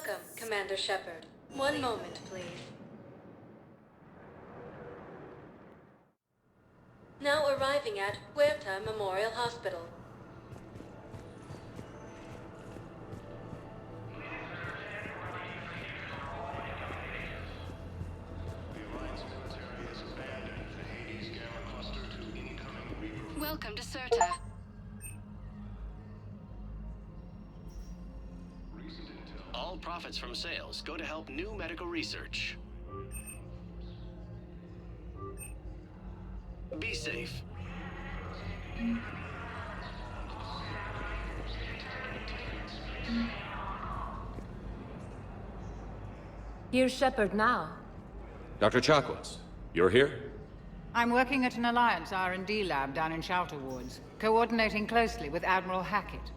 Welcome, Commander Shepard. One moment, please. Now arriving at Huerta Memorial Hospital. Welcome to Serta. All profits from sales go to help new medical research. Be safe. Here's Shepard now. Dr. Chakwas, you're here? I'm working at an Alliance R&D lab down in Shelter Wards, coordinating closely with Admiral Hackett.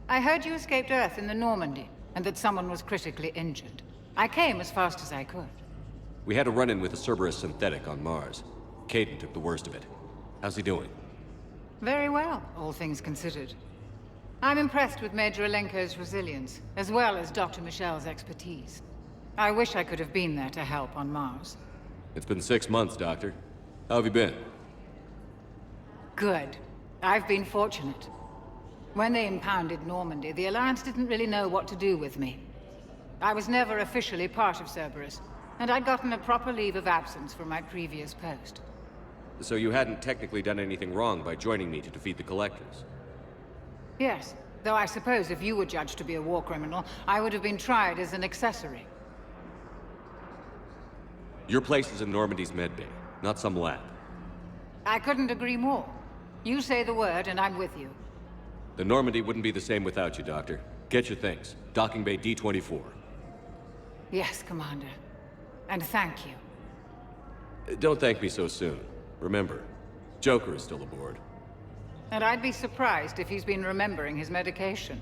I heard you escaped Earth in the Normandy, and that someone was critically injured. I came as fast as I could. We had a run-in with a Cerberus synthetic on Mars. Kaidan took the worst of it. How's he doing? Very well, all things considered. I'm impressed with Major Alenko's resilience, as well as Dr. Michel's expertise. I wish I could have been there to help on Mars. It's been 6 months, Doctor. How have you been? Good. I've been fortunate. When they impounded Normandy, the Alliance didn't really know what to do with me. I was never officially part of Cerberus, and I'd gotten a proper leave of absence from my previous post. So you hadn't technically done anything wrong by joining me to defeat the Collectors? Yes, though I suppose if you were judged to be a war criminal, I would have been tried as an accessory. Your place is in Normandy's medbay, not some lab. I couldn't agree more. You say the word, and I'm with you. The Normandy wouldn't be the same without you, Doctor. Get your things. Docking Bay D-24. Yes, Commander. And thank you. Don't thank me so soon. Remember, Joker is still aboard. And I'd be surprised if he's been remembering his medication.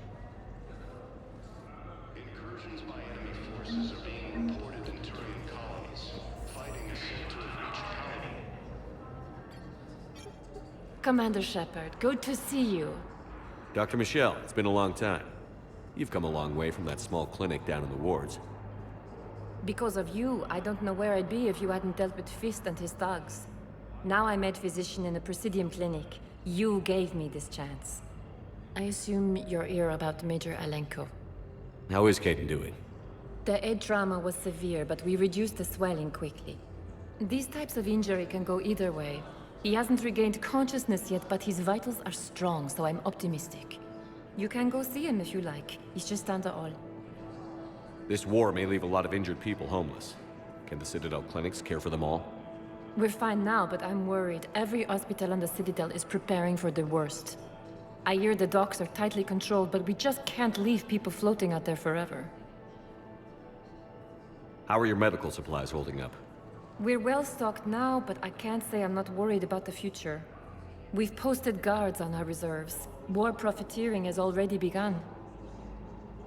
Incursions by enemy forces are being reported in Turian colonies. Fighting is said to have reached Colony. Commander Shepard, good to see you. Dr. Michel, it's been a long time. You've come a long way from that small clinic down in the wards. Because of you, I don't know where I'd be if you hadn't dealt with F.I.S.H and his thugs. Now I'm head physician in a Presidium clinic. You gave me this chance. I assume you're here about Major Alenko. How is Kaidan doing? The head trauma was severe, but we reduced the swelling quickly. These types of injury can go either way. He hasn't regained consciousness yet, but his vitals are strong, so I'm optimistic. You can go see him if you like. He's just down the hall. This war may leave a lot of injured people homeless. Can the Citadel clinics care for them all? We're fine now, but I'm worried. Every hospital on the Citadel is preparing for the worst. I hear the docks are tightly controlled, but we just can't leave people floating out there forever. How are your medical supplies holding up? We're well stocked now, but I can't say I'm not worried about the future. We've posted guards on our reserves. War profiteering has already begun.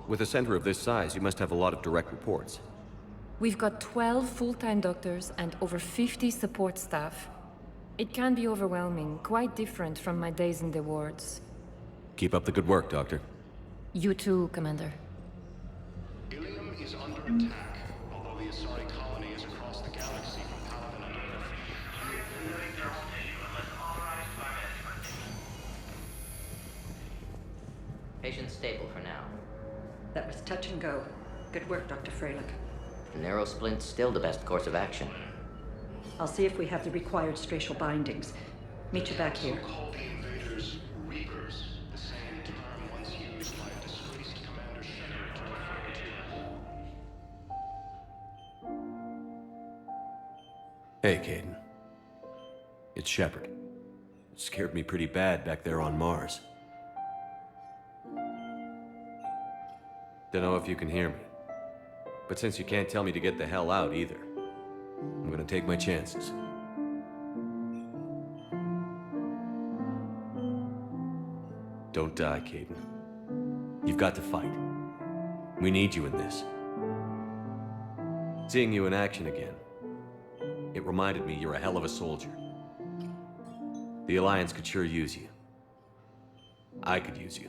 With a center of this size, you must have a lot of direct reports. We've got 12 full-time doctors and over 50 support staff. It can be overwhelming, quite different from my days in the wards. Keep up the good work, Doctor. You too, Commander. Ilium is under attack, although the Asari colony is across the galaxy from Paladin and Earth. Patient stable for now. That was touch and go. Good work, Dr. Freilich. Narrow splint's still the best course of action. I'll see if we have the required spatial bindings. Meet you back here. Call the invaders Reapers, the same term once used by a disgraced Commander Shepard to refer to. Hey, Kaidan. It's Shepard. It scared me pretty bad back there on Mars. Don't know if you can hear me. But since you can't tell me to get the hell out either, I'm gonna take my chances. Don't die, Kaidan. You've got to fight. We need you in this. Seeing you in action again, it reminded me you're a hell of a soldier. The Alliance could sure use you. I could use you.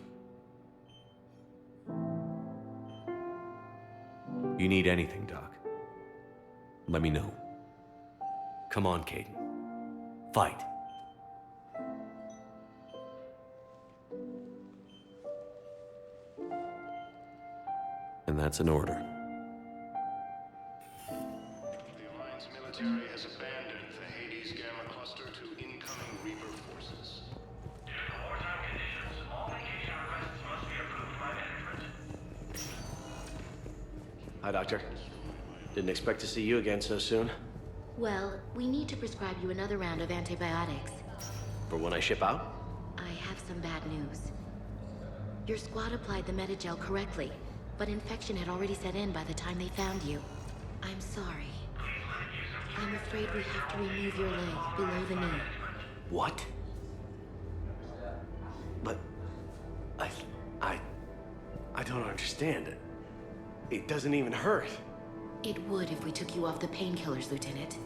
You need anything, Doc, let me know. Come on, Kaidan. Fight. And that's an order. The Alliance military has abandoned the Hades Gamma cluster to incoming Reaper forces. Due to wartime conditions, all vacation requests must be approved by management. Hi, Doctor. Didn't expect to see you again so soon. Well, we need to prescribe you another round of antibiotics. For when I ship out? I have some bad news. Your squad applied the Metagel correctly, but infection had already set in by the time they found you. I'm sorry. I'm afraid we have to remove your leg below the knee. What? But... I don't understand it. It doesn't even hurt. It would if we took you off the painkillers, Lieutenant.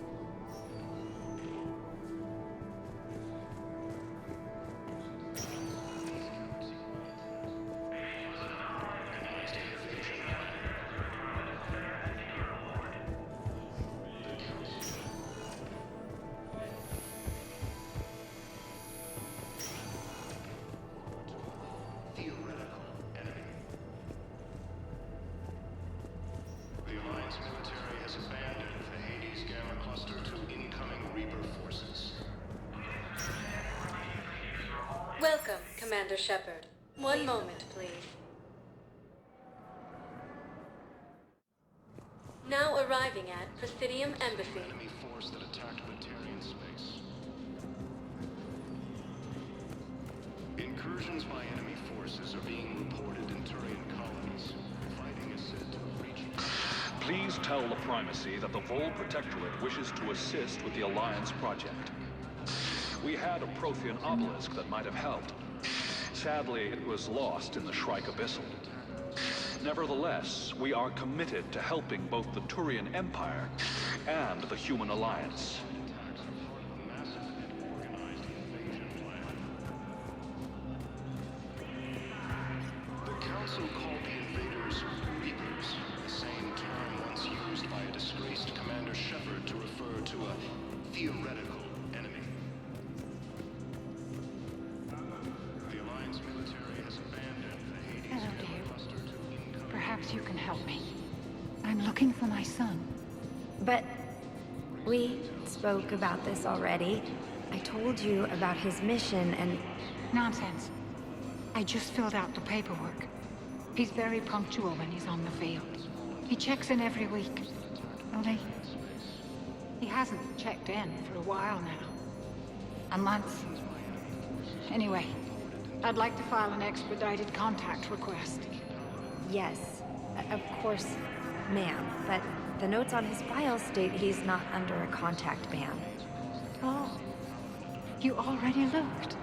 Welcome, Commander Shepard. One moment, please. Now arriving at Presidium Embassy. Enemy force that attacked Batarian space. Incursions by enemy forces are being reported in Turian colonies. Fighting is said to have reached... Please tell the Primacy that the Vol Protectorate wishes to assist with the Alliance project. We had a Prothean obelisk that might have helped. Sadly, it was lost in the Shrike Abyssal. Nevertheless, we are committed to helping both the Turian Empire and the Human Alliance. The Council called the invaders Reapers, the same term once used by a disgraced Commander Shepard to refer to a theoretical enemy. The Alliance military has abandoned the Hades Hello, Gamma dear. cluster to incoming... Perhaps you can help me. I'm looking for my son. But we spoke about this already. I told you about his mission and... Nonsense. I just filled out the paperwork. He's very punctual when he's on the field. He checks in every week. Only... he hasn't checked in for a while now. A month. Anyway, I'd like to file an expedited contact request. Yes, of course, ma'am. But the notes on his file state he's not under a contact ban. Oh, you already looked.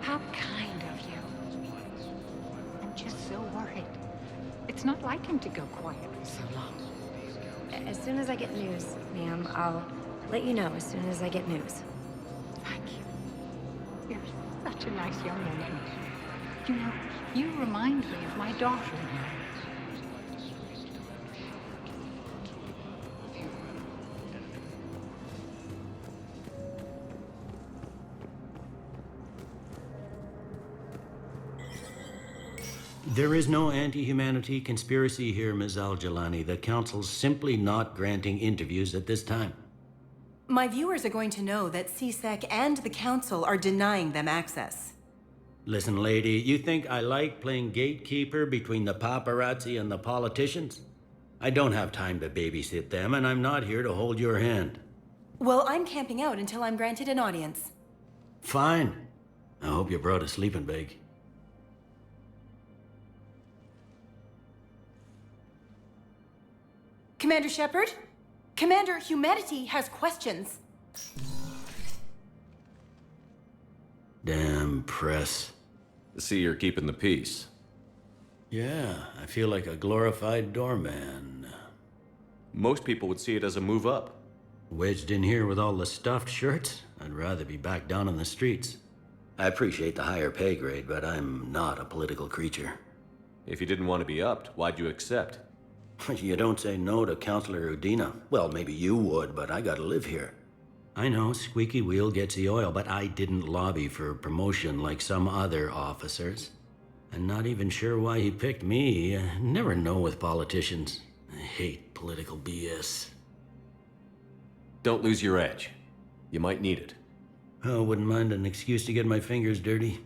How kind of you. I'm just so worried. It's not like him to go quiet for so long. As soon as I get news, ma'am, I'll let you know as soon as I get news. Thank you. You're such a nice young woman. You know, you remind me of my daughter-in-law. There is no anti-humanity conspiracy here, Ms. Al-Jalani. The Council's simply not granting interviews at this time. My viewers are going to know that CSEC and the Council are denying them access. Listen, lady, you think I like playing gatekeeper between the paparazzi and the politicians? I don't have time to babysit them, and I'm not here to hold your hand. Well, I'm camping out until I'm granted an audience. Fine. I hope you brought a sleeping bag. Commander Shepard? Commander, humanity has questions. Damn press. See, you're keeping the peace. Yeah, I feel like a glorified doorman. Most people would see it as a move up. Wedged in here with all the stuffed shirts? I'd rather be back down in the streets. I appreciate the higher pay grade, but I'm not a political creature. If you didn't want to be upped, why'd you accept? You don't say no to Counselor Udina. Well, maybe you would, but I gotta live here. I know, squeaky wheel gets the oil, but I didn't lobby for promotion like some other officers. I'm not even sure why he picked me. I never know with politicians. I hate political BS. Don't lose your edge. You might need it. Oh, wouldn't mind an excuse to get my fingers dirty.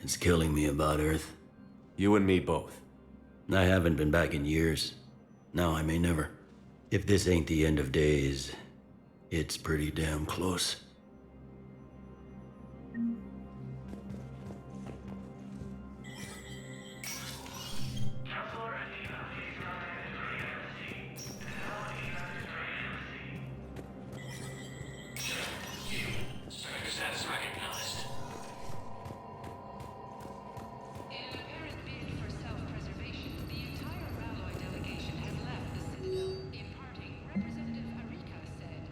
It's killing me about Earth. You and me both. I haven't been back in years. Now I may never. If this ain't the end of days, it's pretty damn close. Status recognized. In an apparent bid for self-preservation, the entire Ralloy delegation has left the Citadel. In parting, Representative Arika said,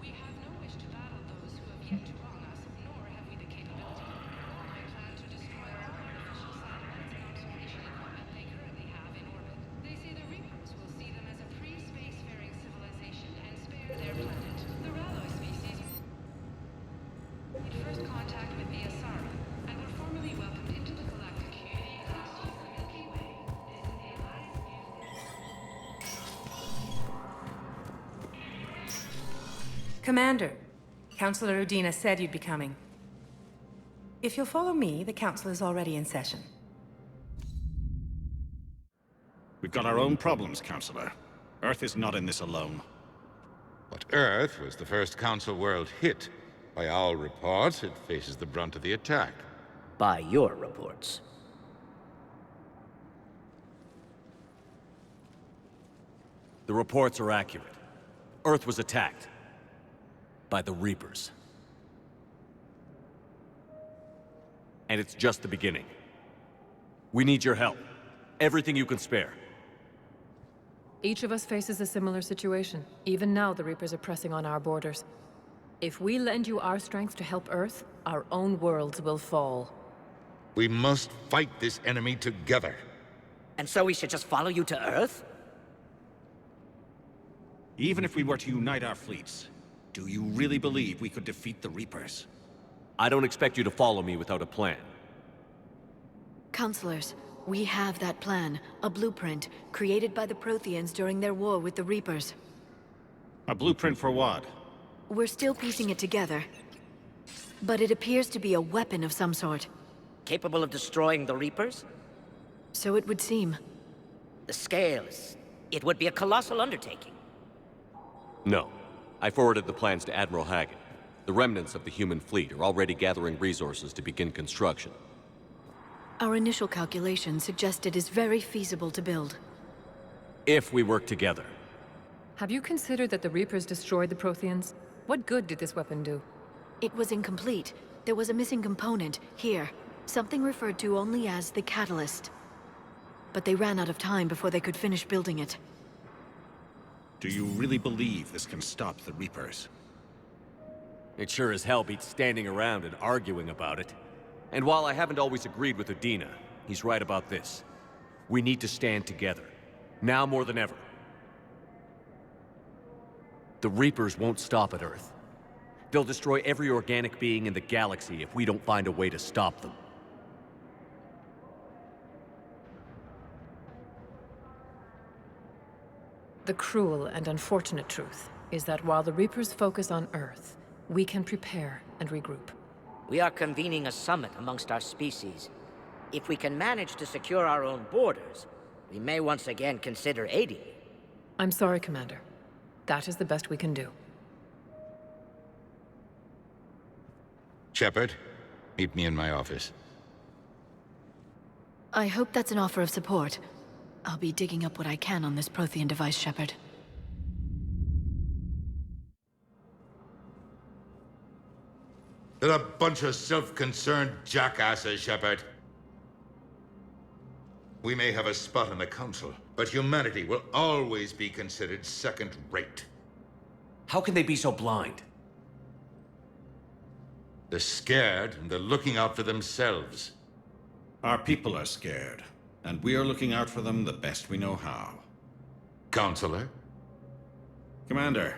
"We have no wish to battle those who have yet to wrong us, nor have we the capability. I plan to destroy all artificial satellites and observation equipment they currently have in orbit. They say the Reapers will see them as a pre-spacefaring civilization and spare their planet. The Ralloy species made first contact with the Asari and were formally welcomed into the galactic community last year. The Milky Way is an allied Commander, Counselor Udina said you'd be coming. If you'll follow me, the council is already in session. We've got our own problems, Counselor. Earth is not in this alone. But Earth was the first Council world hit. By all reports, it faces the brunt of the attack. By your reports. The reports are accurate. Earth was attacked. By the Reapers. And it's just the beginning. We need your help. Everything you can spare. Each of us faces a similar situation. Even now, the Reapers are pressing on our borders. If we lend you our strength to help Earth, our own worlds will fall. We must fight this enemy together. And so we should just follow you to Earth? Even if we were to unite our fleets, do you really believe we could defeat the Reapers? I don't expect you to follow me without a plan. Counselors, we have that plan. A blueprint, created by the Protheans during their war with the Reapers. A blueprint for what? We're still piecing it together. But it appears to be a weapon of some sort. Capable of destroying the Reapers? So it would seem. The scales. It would be a colossal undertaking. No. I forwarded the plans to Admiral Hackett. The remnants of the human fleet are already gathering resources to begin construction. Our initial calculations suggest it is very feasible to build. If we work together. Have you considered that the Reapers destroyed the Protheans? What good did this weapon do? It was incomplete. There was a missing component, here. Something referred to only as the catalyst. But they ran out of time before they could finish building it. Do you really believe this can stop the Reapers? It sure as hell beats standing around and arguing about it. And while I haven't always agreed with Udina, he's right about this. We need to stand together. Now more than ever. The Reapers won't stop at Earth. They'll destroy every organic being in the galaxy if we don't find a way to stop them. The cruel and unfortunate truth is that while the Reapers focus on Earth, we can prepare and regroup. We are convening a summit amongst our species. If we can manage to secure our own borders, we may once again consider aiding you. I'm sorry, Commander. That is the best we can do. Shepard, meet me in my office. I hope that's an offer of support. I'll be digging up what I can on this Prothean device, Shepard. They're a bunch of self-concerned jackasses, Shepard. We may have a spot in the Council, but humanity will always be considered second-rate. How can they be so blind? They're scared, and they're looking out for themselves. Our people are scared, and we are looking out for them the best we know how. Counselor? Commander,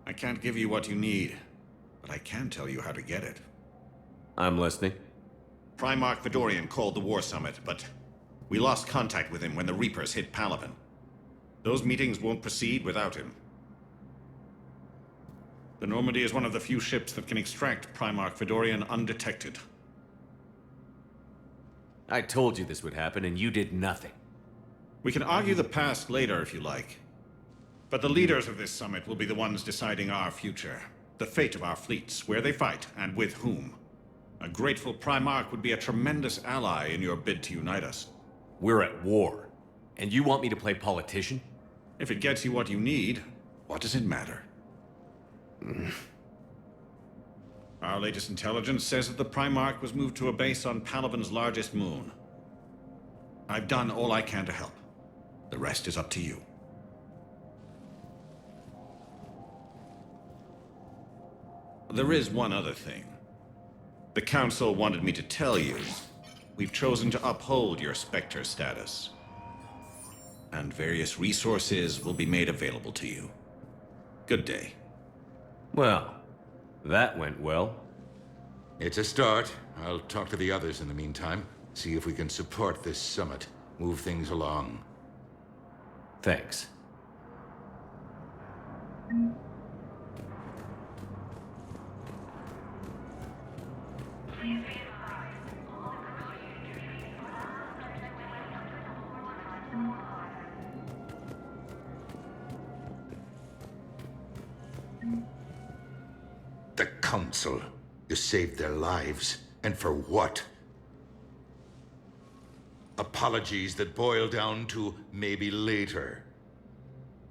I can't give you what you need, but I can tell you how to get it. I'm listening. Primarch Vidorian called the War Summit, but we lost contact with him when the Reapers hit Palaven. Those meetings won't proceed without him. The Normandy is one of the few ships that can extract Primarch Vidorian undetected. I told you this would happen, and you did nothing. We can argue the past later if you like. But the leaders of this summit will be the ones deciding our future. The fate of our fleets, where they fight, and with whom. A grateful Primarch would be a tremendous ally in your bid to unite us. We're at war. And you want me to play politician? If it gets you what you need, what does it matter? Our latest intelligence says that the Primarch was moved to a base on Palaven's largest moon. I've done all I can to help. The rest is up to you. There is one other thing. The Council wanted me to tell you. We've chosen to uphold your Spectre status. And various resources will be made available to you. Good day. Well, that went well. It's a start. I'll talk to the others in the meantime. See if we can support this summit. Move things along. Thanks. The Council. You saved their lives. And for what? Apologies that boil down to maybe later.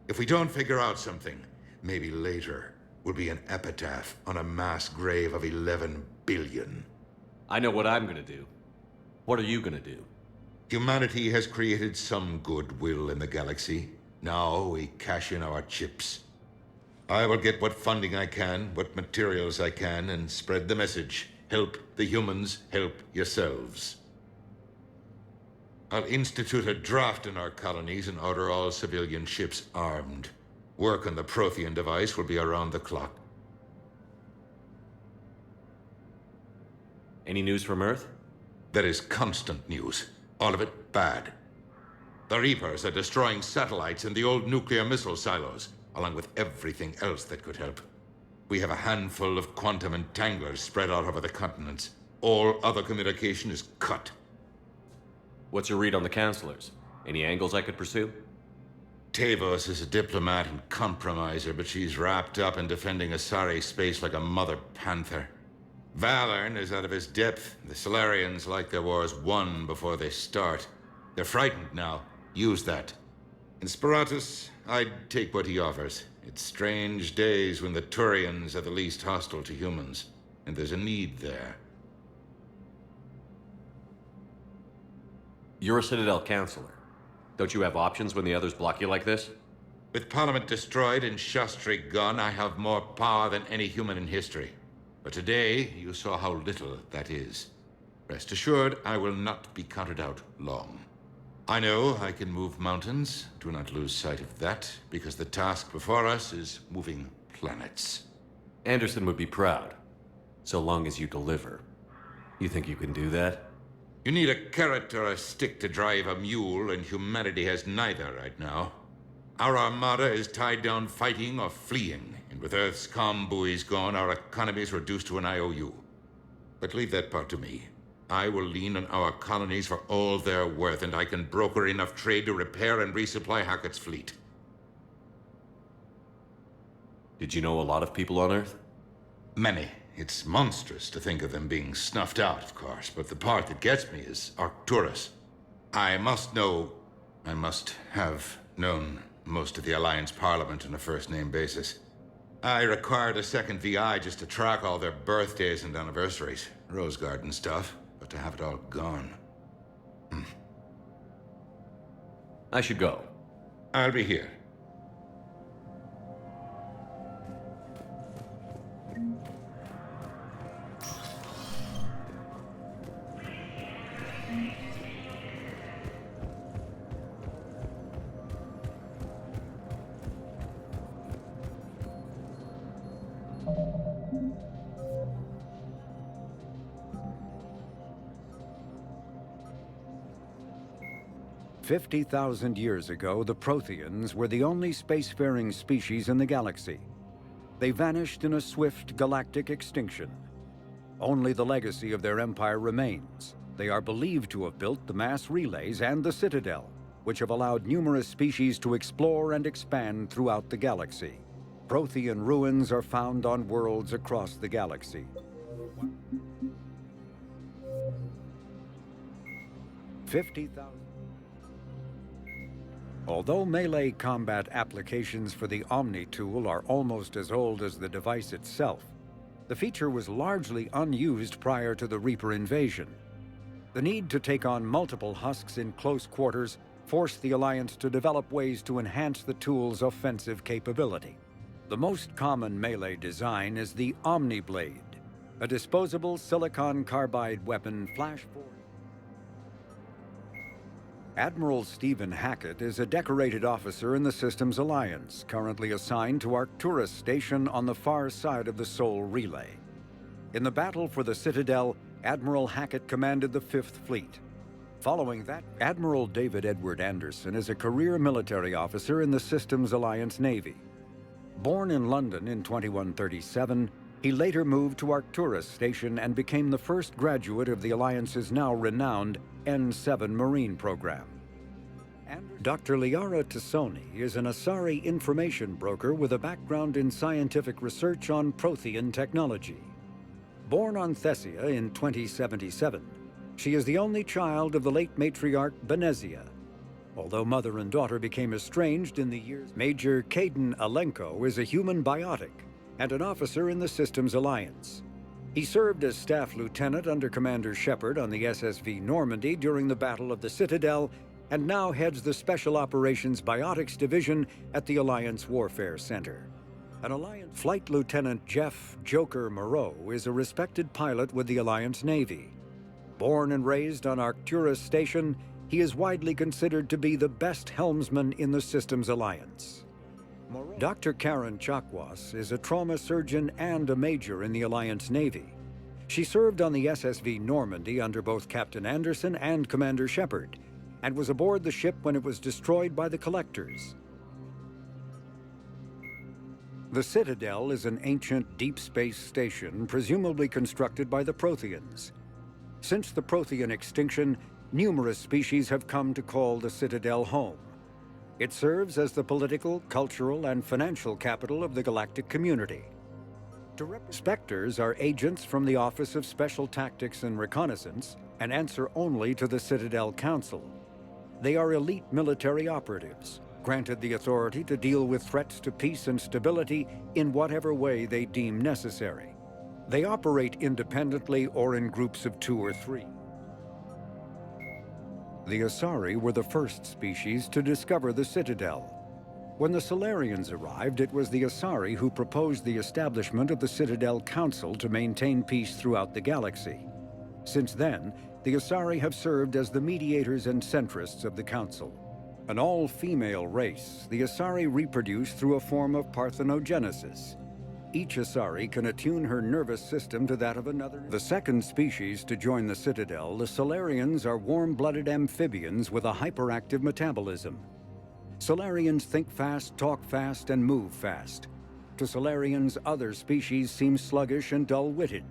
If we don't figure out something, maybe later will be an epitaph on a mass grave of 11 billion. I know what I'm gonna do. What are you gonna do? Humanity has created some goodwill in the galaxy. Now we cash in our chips. I will get what funding I can, what materials I can, and spread the message. Help the humans, help yourselves. I'll institute a draft in our colonies and order all civilian ships armed. Work on the Prothean device will be around the clock. Any news from Earth? There is constant news. All of it bad. The Reapers are destroying satellites and the old nuclear missile silos, along with everything else that could help. We have a handful of quantum entanglers spread out over the continents. All other communication is cut. What's your read on the counselors? Any angles I could pursue? Tavos is a diplomat and compromiser, but she's wrapped up in defending Asari space like a mother panther. Valorn is out of his depth. The Solarians like their wars won before they start. They're frightened now. Use that. In Sparatus, I'd take what he offers. It's strange days when the Turians are the least hostile to humans, and there's a need there. You're a Citadel counselor. Don't you have options when the others block you like this? With Parliament destroyed and Shastri gone, I have more power than any human in history. But today, you saw how little that is. Rest assured, I will not be counted out long. I know I can move mountains. Do not lose sight of that, because the task before us is moving planets. Anderson would be proud, so long as you deliver. You think you can do that? You need a carrot or a stick to drive a mule, and humanity has neither right now. Our armada is tied down fighting or fleeing, and with Earth's comm buoys gone, our economy is reduced to an IOU. But leave that part to me. I will lean on our colonies for all they're worth, and I can broker enough trade to repair and resupply Hackett's fleet. Did you know a lot of people on Earth? Many. It's monstrous to think of them being snuffed out, of course, but the part that gets me is Arcturus. I must have known most of the Alliance Parliament on a first-name basis. I required a second VI just to track all their birthdays and anniversaries. Rose Garden stuff, but to have it all gone. I should go. I'll be here. "50,000 years ago, the Protheans were the only spacefaring species in the galaxy. They vanished in a swift galactic extinction. Only the legacy of their empire remains. They are believed to have built the mass relays and the Citadel, which have allowed numerous species to explore and expand throughout the galaxy. Prothean ruins are found on worlds across the galaxy. 50,000. Although melee combat applications for the Omni tool are almost as old as the device itself, the feature was largely unused prior to the Reaper invasion. The need to take on multiple husks in close quarters forced the Alliance to develop ways to enhance the tool's offensive capability. The most common melee design is the Omni Blade, a disposable silicon carbide weapon flash-forward. Admiral Stephen Hackett is a decorated officer in the Systems Alliance, currently assigned to Arcturus Station on the far side of the Sol Relay. In the battle for the Citadel, Admiral Hackett commanded the 5th Fleet. Following that, Admiral David Edward Anderson is a career military officer in the Systems Alliance Navy. Born in London in 2137, he later moved to Arcturus Station and became the first graduate of the Alliance's now renowned N7 Marine program. Dr. Liara Tassoni is an Asari information broker with a background in scientific research on Prothean technology. Born on Thessia in 2077, she is the only child of the late matriarch Benezia. Although mother and daughter became estranged in the years, Major Kaidan Alenko is a human biotic and an officer in the Systems Alliance. He served as staff lieutenant under Commander Shepard on the SSV Normandy during the Battle of the Citadel, and now heads the Special Operations Biotics Division at the Alliance Warfare Center. An Alliance Flight Lieutenant Jeff Joker Moreau is a respected pilot with the Alliance Navy. Born and raised on Arcturus Station, he is widely considered to be the best helmsman in the Systems Alliance. Dr. Karen Chakwas is a trauma surgeon and a major in the Alliance Navy. She served on the SSV Normandy under both Captain Anderson and Commander Shepard, and was aboard the ship when it was destroyed by the Collectors. The Citadel is an ancient deep space station presumably constructed by the Protheans. Since the Prothean extinction, numerous species have come to call the Citadel home. It serves as the political, cultural, and financial capital of the galactic community. Spectres are agents from the Office of Special Tactics and Reconnaissance and answer only to the Citadel Council. They are elite military operatives, granted the authority to deal with threats to peace and stability in whatever way they deem necessary. They operate independently or in groups of 2 or 3. The Asari were the first species to discover the Citadel. When the Solarians arrived, it was the Asari who proposed the establishment of the Citadel Council to maintain peace throughout the galaxy. Since then, the Asari have served as the mediators and centrists of the Council. An all-female race, the Asari reproduce through a form of parthenogenesis. Each Asari can attune her nervous system to that of another. The second species to join the Citadel, the Solarians, are warm-blooded amphibians with a hyperactive metabolism. Solarians think fast, talk fast, and move fast. To Solarians, other species seem sluggish and dull-witted.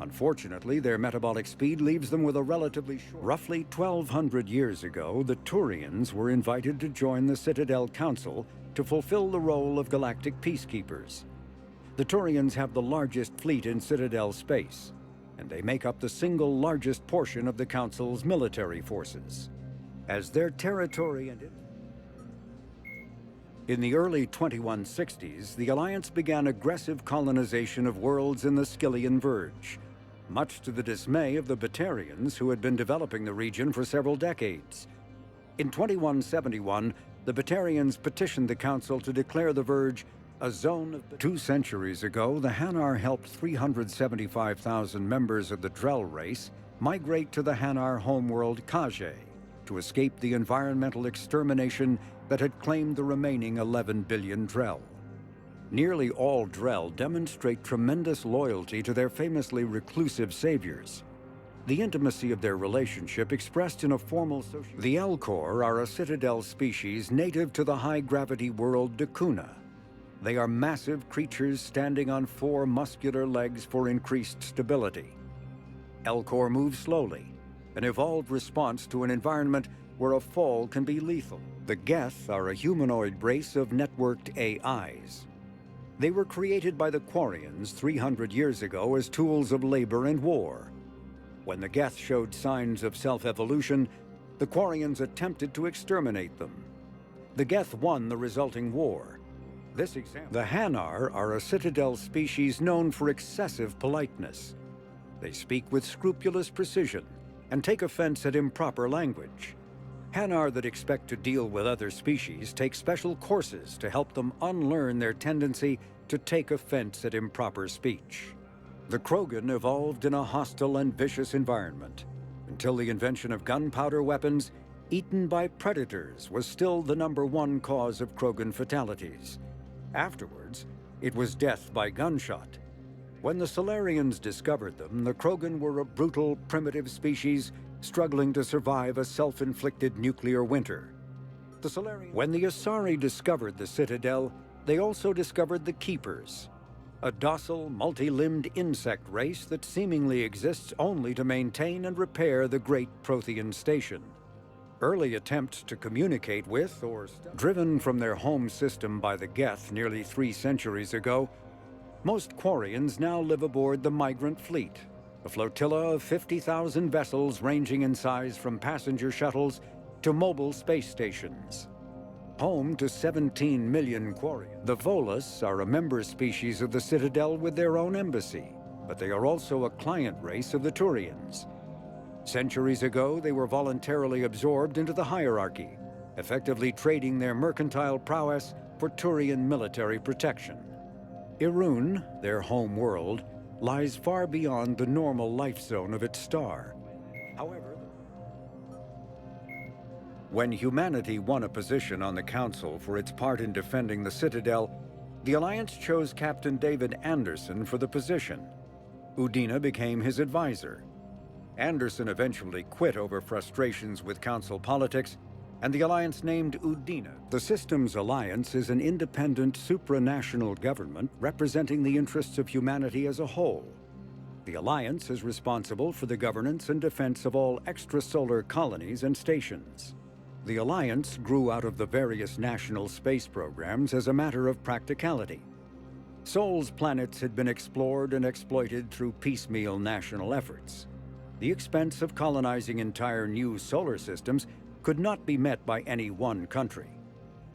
Unfortunately, their metabolic speed leaves them with a relatively short... Roughly 1,200 years ago, the Turians were invited to join the Citadel Council to fulfill the role of galactic peacekeepers. The Turians have the largest fleet in Citadel space, and they make up the single largest portion of the Council's military forces. As their territory and... In the early 2160s, the Alliance began aggressive colonization of worlds in the Skyllian Verge, much to the dismay of the Batarians, who had been developing the region for several decades. In 2171, the Batarians petitioned the Council to declare the Verge a zone of... 2 centuries ago, the Hanar helped 375,000 members of the Drell race migrate to the Hanar homeworld Kirrahe to escape the environmental extermination that had claimed the remaining 11 billion Drell. Nearly all Drell demonstrate tremendous loyalty to their famously reclusive saviors. The intimacy of their relationship expressed in a formal social... The Elcor are a Citadel species native to the high-gravity world Dakuna. They are massive creatures standing on 4 muscular legs for increased stability. Elcor move slowly, an evolved response to an environment where a fall can be lethal. The Geth are a humanoid race of networked AIs. They were created by the Quarians 300 years ago as tools of labor and war. When the Geth showed signs of self-evolution, the Quarians attempted to exterminate them. The Geth won the resulting war. The Hanar are a Citadel species known for excessive politeness. They speak with scrupulous precision and take offense at improper language. Hanar that expect to deal with other species take special courses to help them unlearn their tendency to take offense at improper speech. The Krogan evolved in a hostile and vicious environment. Until the invention of gunpowder weapons, eaten by predators was still the #1 cause of Krogan fatalities. Afterwards, it was death by gunshot. When the Solarians discovered them, the Krogan were a brutal, primitive species struggling to survive a self-inflicted nuclear winter. When the Asari discovered the Citadel, they also discovered the Keepers, a docile, multi-limbed insect race that seemingly exists only to maintain and repair the Great Prothean Station. Early attempts to communicate with, or driven from their home system by the Geth nearly 3 centuries ago, most Quarians now live aboard the Migrant Fleet, a flotilla of 50,000 vessels ranging in size from passenger shuttles to mobile space stations. Home to 17 million Quarians. The Volus are a member species of the Citadel with their own embassy, but they are also a client race of the Turians. Centuries ago, they were voluntarily absorbed into the hierarchy, effectively trading their mercantile prowess for Turian military protection. Irun, their home world, lies far beyond the normal life zone of its star. However, when humanity won a position on the Council for its part in defending the Citadel, the Alliance chose Captain David Anderson for the position. Udina became his advisor. Anderson eventually quit over frustrations with Council politics, and the Alliance named Udina. The Systems Alliance is an independent supranational government representing the interests of humanity as a whole. The Alliance is responsible for the governance and defense of all extrasolar colonies and stations. The Alliance grew out of the various national space programs as a matter of practicality. Sol's planets had been explored and exploited through piecemeal national efforts. The expense of colonizing entire new solar systems could not be met by any one country.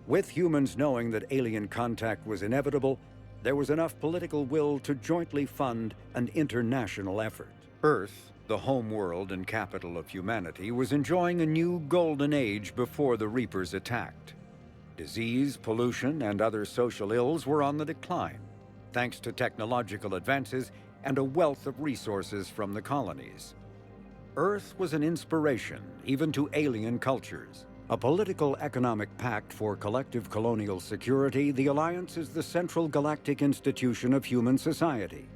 With humans knowing that alien contact was inevitable, there was enough political will to jointly fund an international effort. Earth, the home world and capital of humanity, was enjoying a new golden age before the Reapers attacked. Disease, pollution, and other social ills were on the decline, thanks to technological advances and a wealth of resources from the colonies. Earth was an inspiration, even to alien cultures. A political economic pact for collective colonial security, the Alliance is the central galactic institution of human society.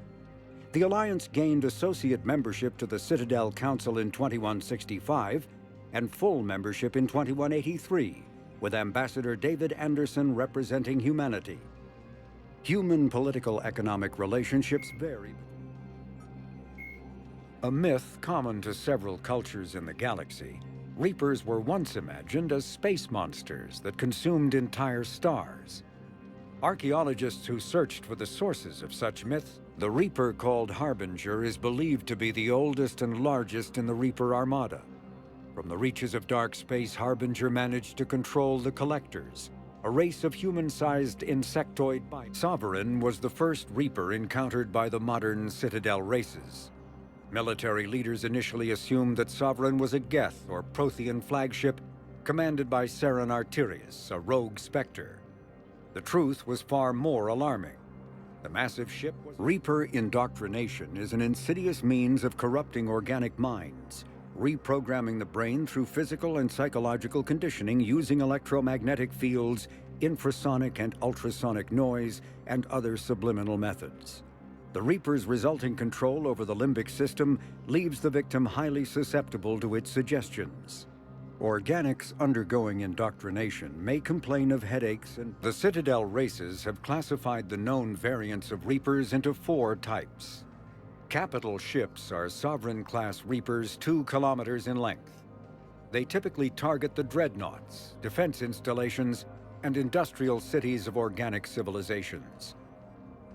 The Alliance gained associate membership to the Citadel Council in 2165 and full membership in 2183, with Ambassador David Anderson representing humanity. Human political economic relationships vary. A myth common to several cultures in the galaxy, Reapers were once imagined as space monsters that consumed entire stars. Archaeologists who searched for the sources of such myths, the Reaper called Harbinger is believed to be the oldest and largest in the Reaper Armada. From the reaches of dark space, Harbinger managed to control the Collectors, a race of human-sized insectoid bipeds. Sovereign was the first Reaper encountered by the modern Citadel races. Military leaders initially assumed that Sovereign was a Geth or Prothean flagship commanded by Saren Arterius, a rogue Spectre. The truth was far more alarming. The massive ship was... Reaper indoctrination is an insidious means of corrupting organic minds, reprogramming the brain through physical and psychological conditioning using electromagnetic fields infrasonic and ultrasonic noise, and other subliminal methods. The Reaper's resulting control over the limbic system leaves the victim highly susceptible to its suggestions. Organics undergoing indoctrination may complain of headaches, and the Citadel races have classified the known variants of Reapers into 4 types. Capital ships are Sovereign-class Reapers 2 kilometers in length. They typically target the dreadnoughts, defense installations, and industrial cities of organic civilizations.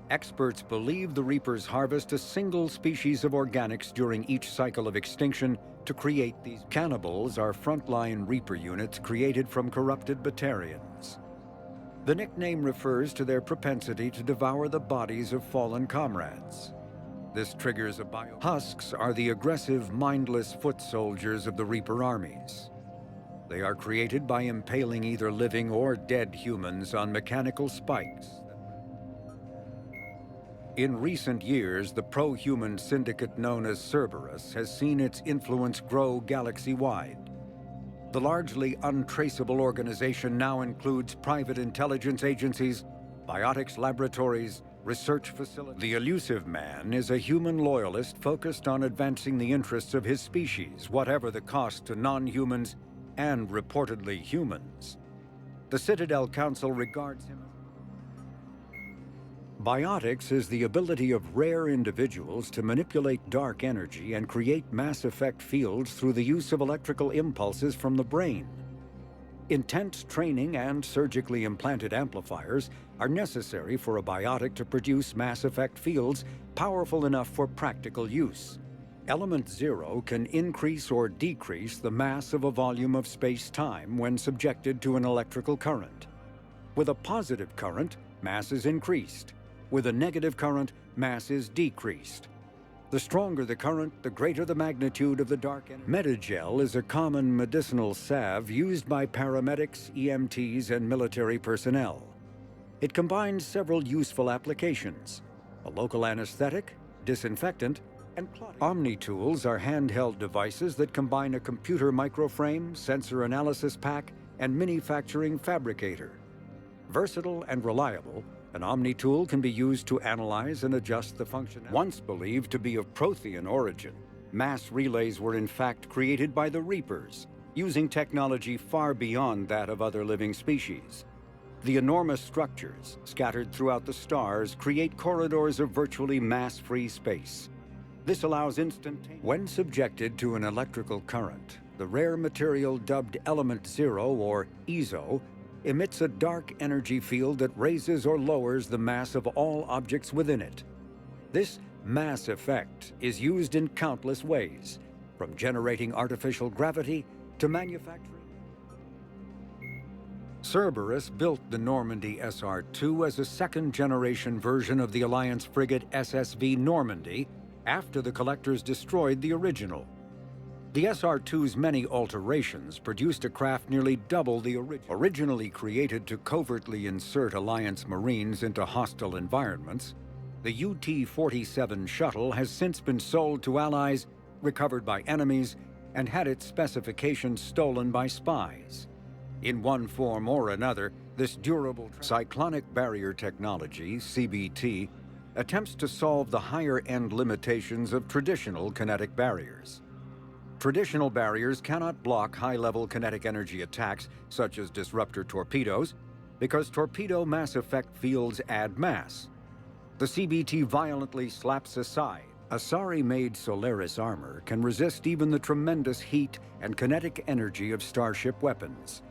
Experts believe the Reapers harvest a single species of organics during each cycle of extinction to create these. Cannibals are frontline Reaper units created from corrupted Batarians. The nickname refers to their propensity to devour the bodies of fallen comrades. This triggers a bio. Husks are the aggressive, mindless foot soldiers of the Reaper armies. They are created by impaling either living or dead humans on mechanical spikes. In recent years, the pro-human syndicate known as Cerberus has seen its influence grow galaxy-wide. The largely untraceable organization now includes private intelligence agencies, biotics laboratories, research facilities. The elusive man is a human loyalist focused on advancing the interests of his species, whatever the cost to non-humans and reportedly humans. The Citadel Council regards him. Biotics is the ability of rare individuals to manipulate dark energy and create mass effect fields through the use of electrical impulses from the brain. Intense training and surgically implanted amplifiers are necessary for a biotic to produce mass effect fields powerful enough for practical use. Element 0 can increase or decrease the mass of a volume of space-time when subjected to an electrical current. With a positive current, mass is increased. With a negative current, mass is decreased. The stronger the current, the greater the magnitude of the dark energy. Metagel is a common medicinal salve used by paramedics, EMTs, and military personnel. It combines several useful applications: a local anesthetic, disinfectant, and clotting. Omni-tools are handheld devices that combine a computer microframe, sensor analysis pack, and manufacturing fabricator. Versatile and reliable, an Omni-tool can be used to analyze and adjust the functionality. Once believed to be of Prothean origin, mass relays were in fact created by the Reapers, using technology far beyond that of other living species. The enormous structures, scattered throughout the stars, create corridors of virtually mass-free space. This allows instantaneous. When subjected to an electrical current, the rare material dubbed Element 0, or EZO, emits a dark energy field that raises or lowers the mass of all objects within it. This mass effect is used in countless ways, from generating artificial gravity to manufacturing. Cerberus built the Normandy SR-2 as a second-generation version of the Alliance frigate SSV Normandy after the Collectors destroyed the original. The SR-2's many alterations produced a craft nearly double the original. Originally created to covertly insert Alliance Marines into hostile environments, the UT-47 shuttle has since been sold to allies, recovered by enemies, and had its specifications stolen by spies. In one form or another, this durable cyclonic barrier technology, CBT, attempts to solve the higher-end limitations of traditional kinetic barriers. Traditional barriers cannot block high-level kinetic energy attacks, such as disruptor torpedoes, because torpedo mass effect fields add mass. The CBT violently slaps aside. Asari-made Solaris armor can resist even the tremendous heat and kinetic energy of starship weapons.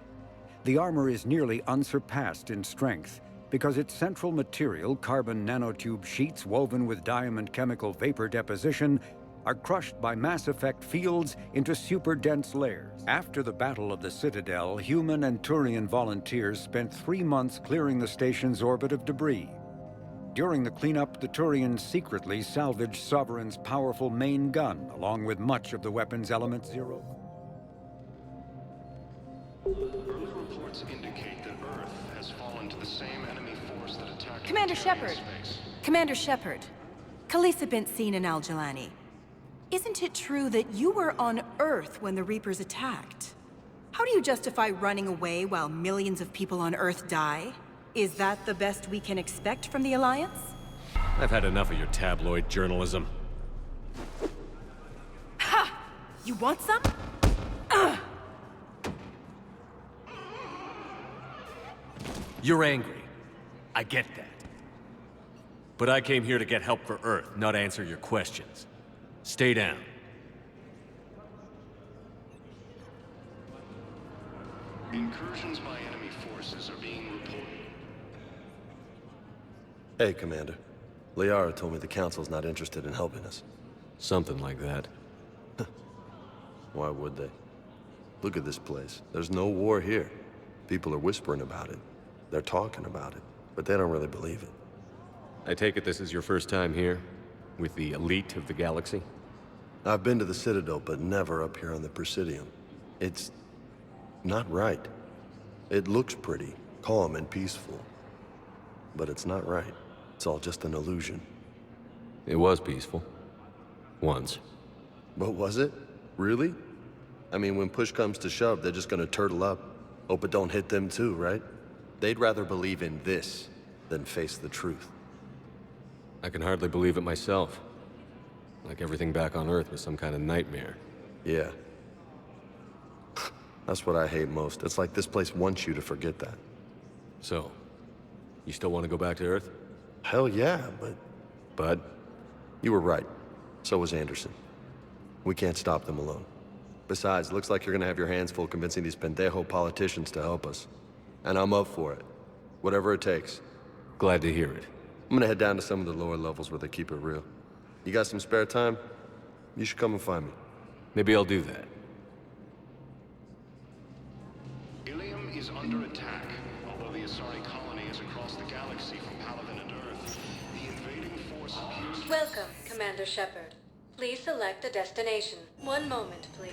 The armor is nearly unsurpassed in strength because its central material, carbon nanotube sheets woven with diamond chemical vapor deposition, are crushed by mass effect fields into super-dense layers. After the Battle of the Citadel, human and Turian volunteers spent 3 months clearing the station's orbit of debris. During the cleanup, the Turians secretly salvaged Sovereign's powerful main gun, along with much of the weapon's Element 0. Early reports indicate that Earth has fallen to the same enemy force that attacked Commander Batarian Shepard. space. Commander Shepard. Khalisah bint Seen and Al-Jalani. Isn't it true that you were on Earth when the Reapers attacked? How do you justify running away while millions of people on Earth die? Is that the best we can expect from the Alliance? I've had enough of your tabloid journalism. Ha! You want some? You're angry. I get that. But I came here to get help for Earth, not answer your questions. Stay down. Incursions by enemy forces are being reported. Hey, Commander. Liara told me the Council's not interested in helping us. Something like that. Why would they? Look at this place. There's no war here. People are whispering about it. They're talking about it, but they don't really believe it. I take it this is your first time here? With the elite of the galaxy? I've been to the Citadel, but never up here on the Presidium. It's not right. It looks pretty, calm and peaceful. But it's not right. It's all just an illusion. It was peaceful. Once. But was it? Really? I mean, when push comes to shove, they're just gonna turtle up. Hope it don't hit them too, right? They'd rather believe in this than face the truth. I can hardly believe it myself. Like everything back on Earth was some kind of nightmare. Yeah. That's what I hate most. It's like this place wants you to forget that. So, you still want to go back to Earth? Hell yeah, but... You were right. So was Anderson. We can't stop them alone. Besides, looks like you're gonna have your hands full convincing these pendejo politicians to help us. And I'm up for it. Whatever it takes. Glad to hear it. I'm gonna head down to some of the lower levels where they keep it real. You got some spare time? You should come and find me. Maybe I'll do that. Ilium is under attack. Although the Asari colony is across the galaxy from Palaven and Earth, the invading force appears... Welcome, Commander Shepard. Please select a destination. One moment, please.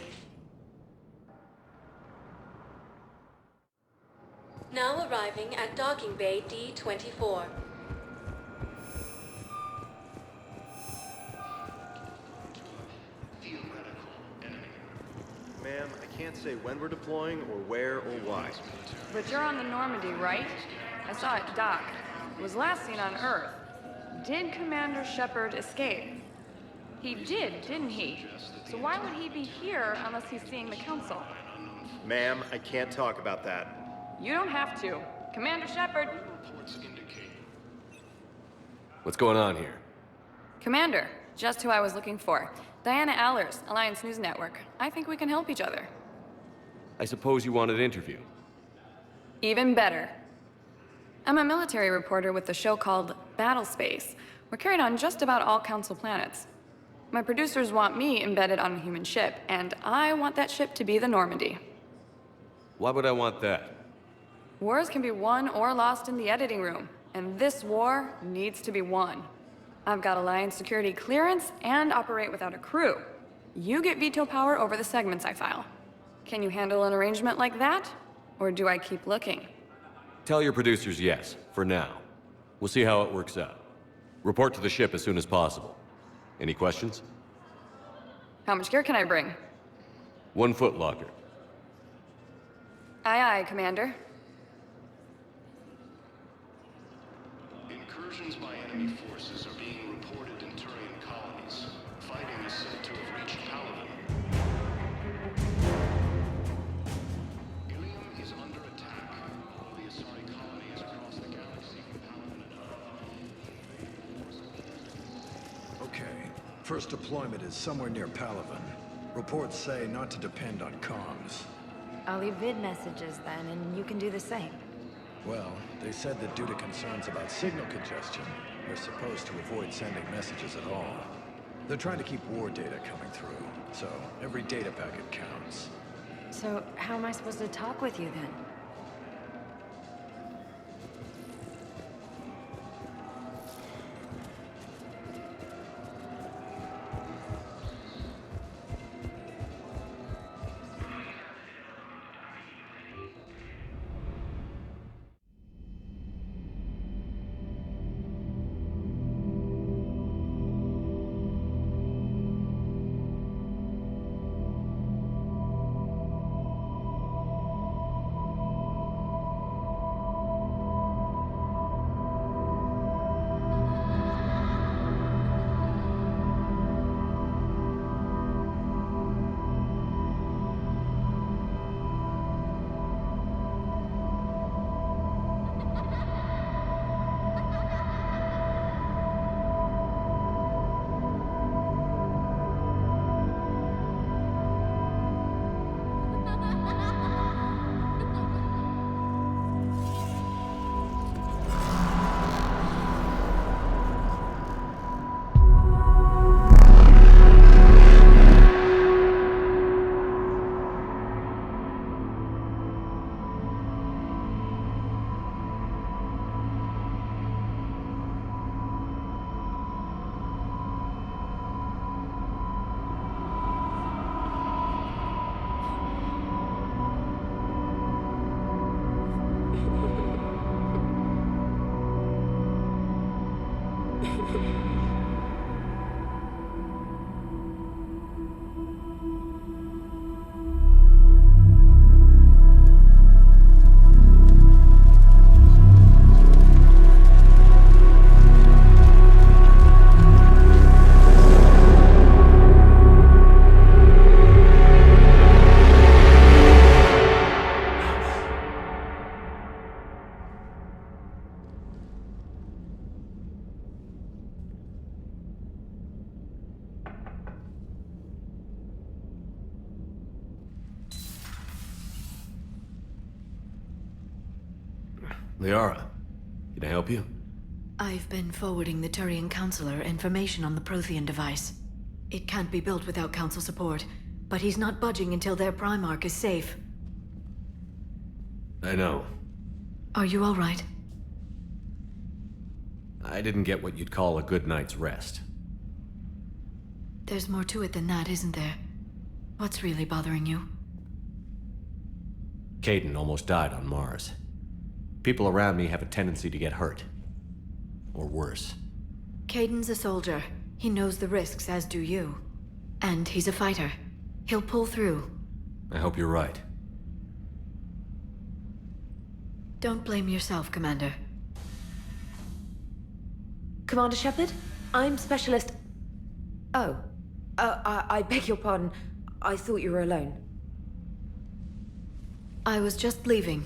Now arriving at Docking Bay D-24. Ma'am, I can't say when we're deploying or where or why. But you're on the Normandy, right? I saw it dock. It was last seen on Earth. Did Commander Shepard escape? He did, didn't he? So why would he be here unless he's seeing the Council? Ma'am, I can't talk about that. You don't have to. Commander Shepard! What's going on here? Commander, just who I was looking for. Diana Allers, Alliance News Network. I think we can help each other. I suppose you wanted an interview. Even better. I'm a military reporter with a show called Battle Space. We're carried on just about all Council planets. My producers want me embedded on a human ship, and I want that ship to be the Normandy. Why would I want that? Wars can be won or lost in the editing room, and this war needs to be won. I've got Alliance security clearance and operate without a crew. You get veto power over the segments I file. Can you handle an arrangement like that? Or do I keep looking? Tell your producers yes, for now. We'll see how it works out. Report to the ship as soon as possible. Any questions? How much gear can I bring? 1 foot locker. Aye, aye, Commander. Incursions by enemy forces are being reported in Turian colonies. Fighting is said to have reached Palaven. Ilium is under attack, although the Asari colony is across the galaxy from Palaven and Earth. Okay. First deployment is somewhere near Palaven. Reports say not to depend on comms. I'll leave vid messages then, and you can do the same. Well, they said that due to concerns about signal congestion, we're supposed to avoid sending messages at all. They're trying to keep war data coming through, so every data packet counts. So how am I supposed to talk with you then? Liara, can I help you? I've been forwarding the Turian Counselor information on the Prothean device. It can't be built without Council support, but he's not budging until their Primarch is safe. I know. Are you all right? I didn't get what you'd call a good night's rest. There's more to it than that, isn't there? What's really bothering you? Kaidan almost died on Mars. People around me have a tendency to get hurt. Or worse. Kaidan's a soldier. He knows the risks, as do you. And he's a fighter. He'll pull through. I hope you're right. Don't blame yourself, Commander. Commander Shepard? I'm Specialist... Oh. I beg your pardon. I thought you were alone. I was just leaving.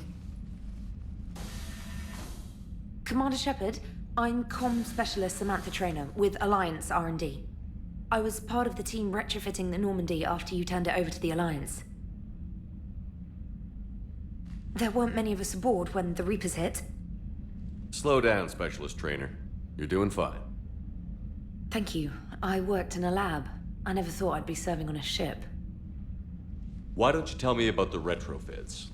Commander Shepard, I'm Comm Specialist Samantha Traynor with Alliance R&D. I was part of the team retrofitting the Normandy after you turned it over to the Alliance. There weren't many of us aboard when the Reapers hit. Slow down, Specialist Trainer. You're doing fine. Thank you. I worked in a lab. I never thought I'd be serving on a ship. Why don't you tell me about the retrofits?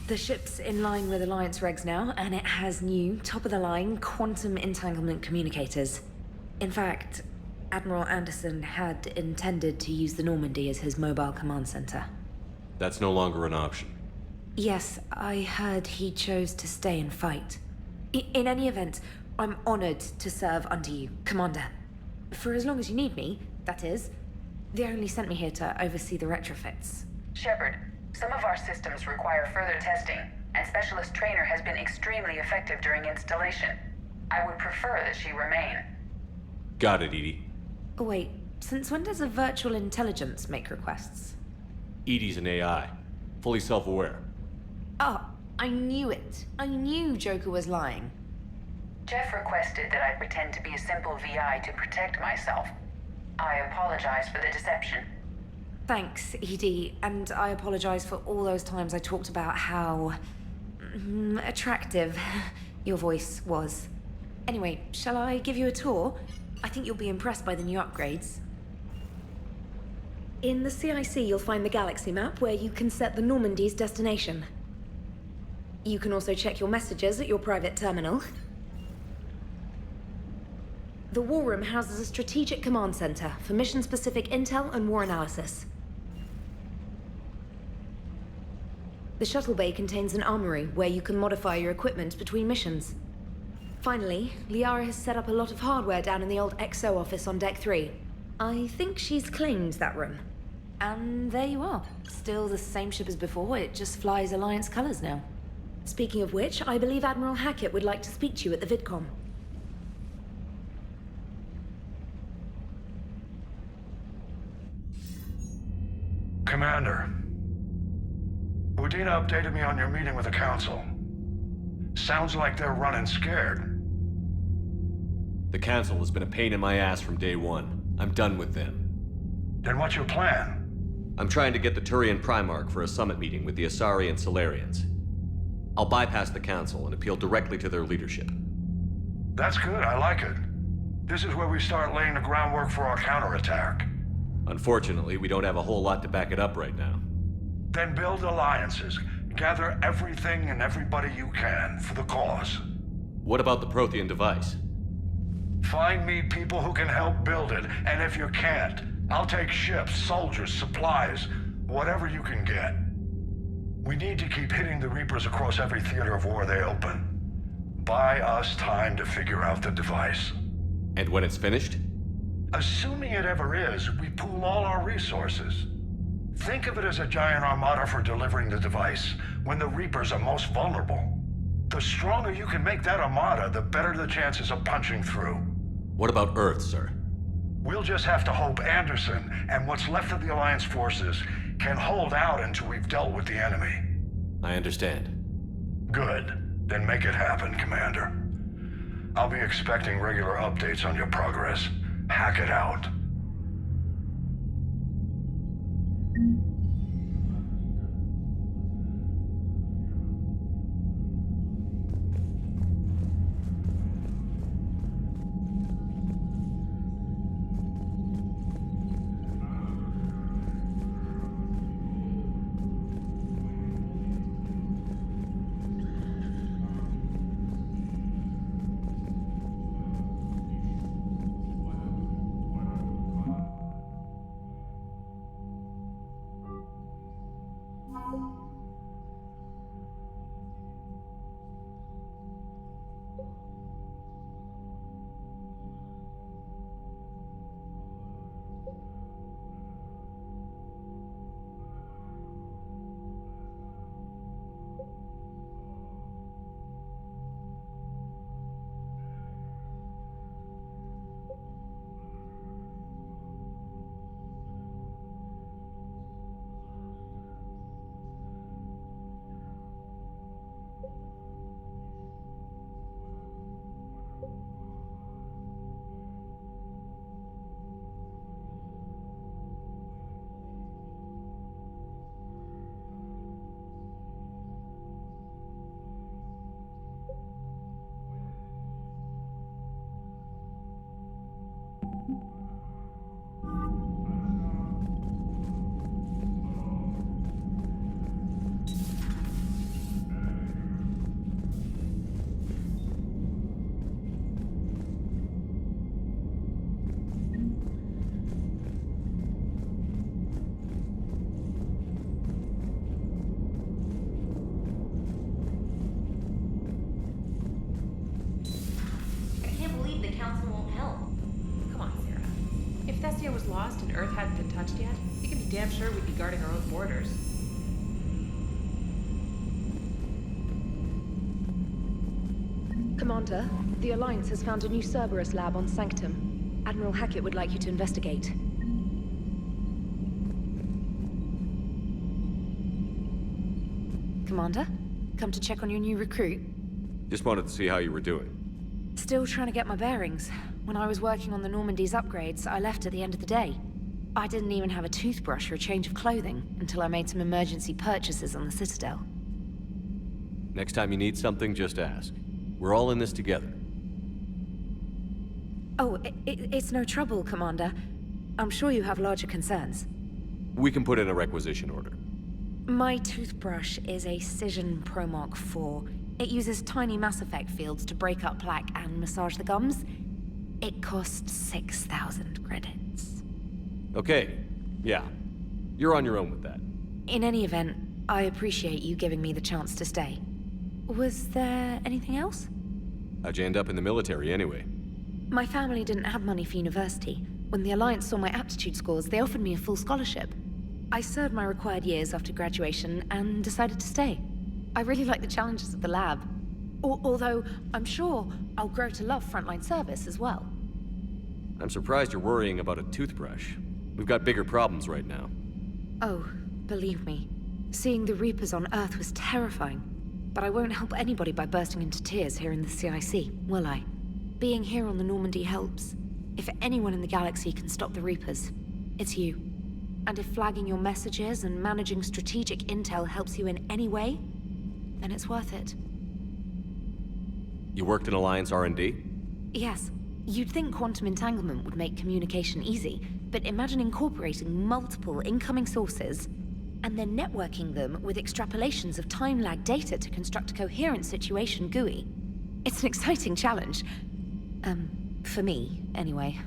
The ship's in line with Alliance regs now, and it has new, top-of-the-line, quantum entanglement communicators. In fact, Admiral Anderson had intended to use the Normandy as his mobile command center. That's no longer an option. Yes, I heard he chose to stay and fight. In any event, I'm honored to serve under you, Commander. For as long as you need me, that is. They only sent me here to oversee the retrofits. Shepard, some of our systems require further testing, and Specialist Trainer has been extremely effective during installation. I would prefer that she remain. Got it, Edie. Oh wait, since when does a virtual intelligence make requests? Edie's an AI. Fully self-aware. Oh, I knew it. I knew Joker was lying. Jeff requested that I pretend to be a simple VI to protect myself. I apologize for the deception. Thanks, Edie, and I apologize for all those times I talked about how... attractive your voice was. Anyway, shall I give you a tour? I think you'll be impressed by the new upgrades. In the CIC, you'll find the galaxy map where you can set the Normandy's destination. You can also check your messages at your private terminal. The War Room houses a strategic command center for mission-specific intel and war analysis. The shuttle bay contains an armory where you can modify your equipment between missions. Finally, Liara has set up a lot of hardware down in the old XO office on Deck 3. I think she's claimed that room. And there you are. Still the same ship as before, it just flies Alliance colors now. Speaking of which, I believe Admiral Hackett would like to speak to you at the VidCom. Commander, Udina updated me on your meeting with the Council. Sounds like they're running scared. The Council has been a pain in my ass from day one. I'm done with them. Then what's your plan? I'm trying to get the Turian Primarch for a summit meeting with the Asari and Solarians. I'll bypass the Council and appeal directly to their leadership. That's good, I like it. This is where we start laying the groundwork for our counterattack. Unfortunately, we don't have a whole lot to back it up right now. Then build alliances. Gather everything and everybody you can for the cause. What about the Prothean device? Find me people who can help build it, and if you can't, I'll take ships, soldiers, supplies, whatever you can get. We need to keep hitting the Reapers across every theater of war they open. Buy us time to figure out the device. And when it's finished? Assuming it ever is, we pool all our resources. Think of it as a giant armada for delivering the device, when the Reapers are most vulnerable. The stronger you can make that armada, the better the chances of punching through. What about Earth, sir? We'll just have to hope Anderson and what's left of the Alliance forces can hold out until we've dealt with the enemy. I understand. Good. Then make it happen, Commander. I'll be expecting regular updates on your progress. Hackett out. Was lost and Earth hadn't been touched yet, you can be damn sure we'd be guarding our own borders. Commander, the Alliance has found a new Cerberus lab on Sanctum. Admiral Hackett would like you to investigate. Commander, come to check on your new recruit? Just wanted to see how you were doing. Still trying to get my bearings. When I was working on the Normandy's upgrades, I left at the end of the day. I didn't even have a toothbrush or a change of clothing until I made some emergency purchases on the Citadel. Next time you need something, just ask. We're all in this together. Oh, it's no trouble, Commander. I'm sure you have larger concerns. We can put in a requisition order. My toothbrush is a Cision Pro Mark IV. It uses tiny Mass Effect fields to break up plaque and massage the gums. It costs 6,000 credits. Okay, yeah. You're on your own with that. In any event, I appreciate you giving me the chance to stay. Was there anything else? How'd you end up in the military anyway? My family didn't have money for university. When the Alliance saw my aptitude scores, they offered me a full scholarship. I served my required years after graduation and decided to stay. I really like the challenges of the lab. Although, I'm sure I'll grow to love frontline service as well. I'm surprised you're worrying about a toothbrush. We've got bigger problems right now. Oh, believe me. Seeing the Reapers on Earth was terrifying. But I won't help anybody by bursting into tears here in the CIC, will I? Being here on the Normandy helps. If anyone in the galaxy can stop the Reapers, it's you. And if flagging your messages and managing strategic intel helps you in any way, then it's worth it. You worked in Alliance R&D? Yes. You'd think quantum entanglement would make communication easy, but imagine incorporating multiple incoming sources and then networking them with extrapolations of time-lag data to construct a coherent situation GUI. It's an exciting challenge. For me, anyway.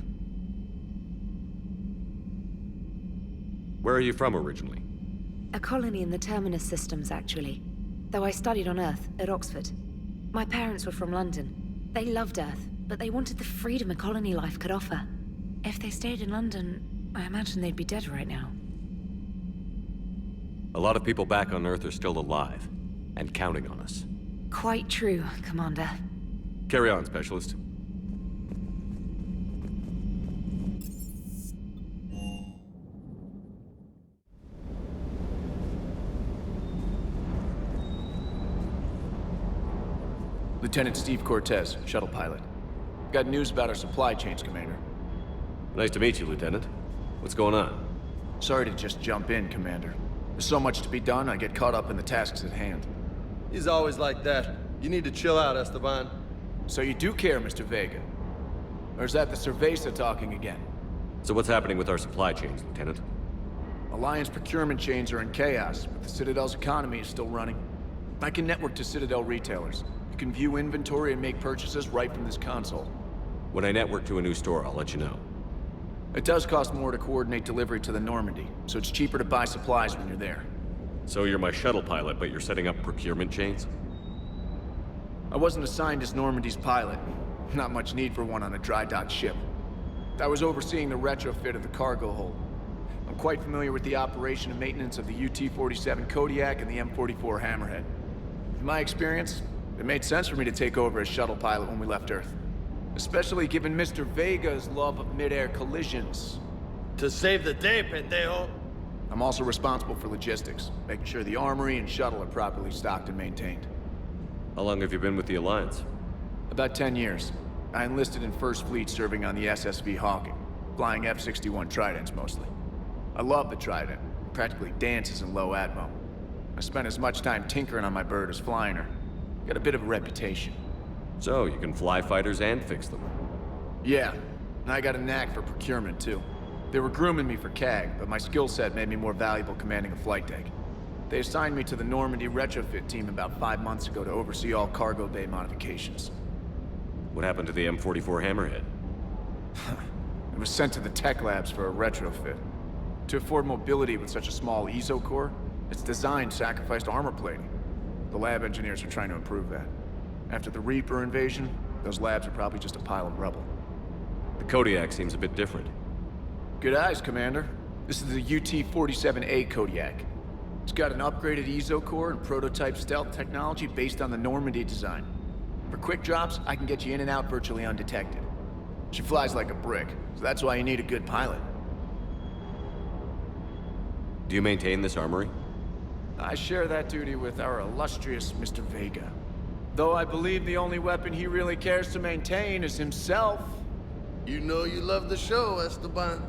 Where are you from originally? A colony in the Terminus systems, actually. Though I studied on Earth, at Oxford. My parents were from London. They loved Earth, but they wanted the freedom a colony life could offer. If they stayed in London, I imagine they'd be dead right now. A lot of people back on Earth are still alive, and counting on us. Quite true, Commander. Carry on, Specialist. Lieutenant Steve Cortez, shuttle pilot. Got news about our supply chains, Commander. Nice to meet you, Lieutenant. What's going on? Sorry to just jump in, Commander. There's so much to be done, I get caught up in the tasks at hand. He's always like that. You need to chill out, Esteban. So you do care, Mr. Vega? Or is that the Cerveza talking again? So what's happening with our supply chains, Lieutenant? Alliance procurement chains are in chaos, but the Citadel's economy is still running. I can network to Citadel retailers. You can view inventory and make purchases right from this console. When I network to a new store, I'll let you know. It does cost more to coordinate delivery to the Normandy, so it's cheaper to buy supplies when you're there. So you're my shuttle pilot, but you're setting up procurement chains? I wasn't assigned as Normandy's pilot. Not much need for one on a dry dock ship. I was overseeing the retrofit of the cargo hold. I'm quite familiar with the operation and maintenance of the UT-47 Kodiak and the M44 Hammerhead. In my experience, it made sense for me to take over as shuttle pilot when we left Earth. Especially given Mr. Vega's love of mid-air collisions. To save the day, pendejo! I'm also responsible for logistics, making sure the Armory and shuttle are properly stocked and maintained. How long have you been with the Alliance? About 10 years. I enlisted in First Fleet serving on the SSV Hawking, flying F-61 Tridents mostly. I love the Trident, it practically dances in low atmo. I spent as much time tinkering on my bird as flying her. Got a bit of a reputation. So, you can fly fighters and fix them? Yeah, and I got a knack for procurement too. They were grooming me for CAG, but my skill set made me more valuable commanding a flight deck. They assigned me to the Normandy retrofit team about 5 months ago to oversee all cargo bay modifications. What happened to the M44 Hammerhead? It was sent to the tech labs for a retrofit. To afford mobility with such a small ESO core, its design sacrificed armor plating. The lab engineers are trying to improve that. After the Reaper invasion, those labs are probably just a pile of rubble. The Kodiak seems a bit different. Good eyes, Commander. This is the UT-47A Kodiak. It's got an upgraded ESO core and prototype stealth technology based on the Normandy design. For quick drops, I can get you in and out virtually undetected. She flies like a brick, so that's why you need a good pilot. Do you maintain this armory? I share that duty with our illustrious Mr. Vega. Though I believe the only weapon he really cares to maintain is himself. You know you love the show, Esteban.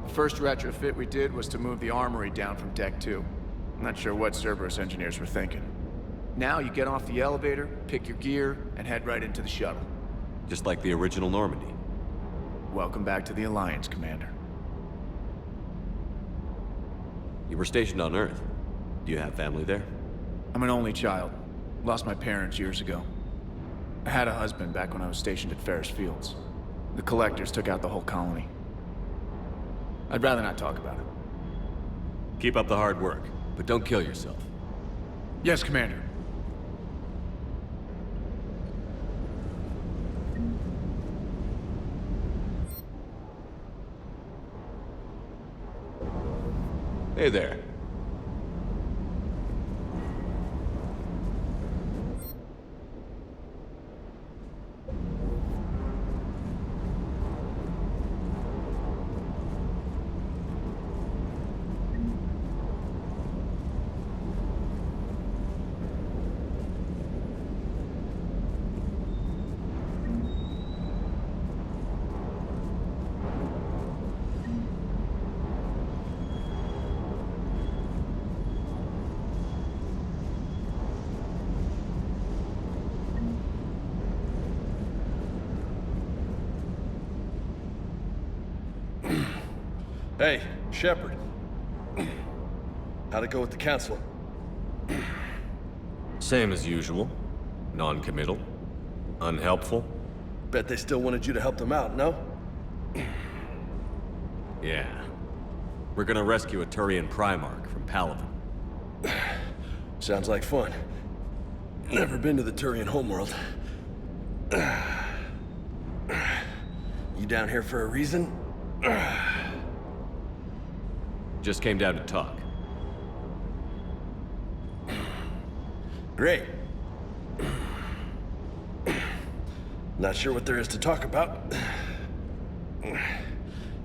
The first retrofit we did was to move the armory down from Deck 2. I'm not sure what Cerberus engineers were thinking. Now you get off the elevator, pick your gear, and head right into the shuttle. Just like the original Normandy. Welcome back to the Alliance, Commander. You were stationed on Earth. Do you have family there? I'm an only child. Lost my parents years ago. I had a husband back when I was stationed at Ferris Fields. The Collectors took out the whole colony. I'd rather not talk about it. Keep up the hard work, but don't kill yourself. Yes, Commander. Hey there. Hey, Shepard. How'd it go with the council? Same as usual. Non-committal. Unhelpful. Bet they still wanted you to help them out, no? Yeah. We're gonna rescue a Turian Primarch from Palaven. Sounds like fun. Never been to the Turian homeworld. You down here for a reason? Just came down to talk. Great. Not sure what there is to talk about.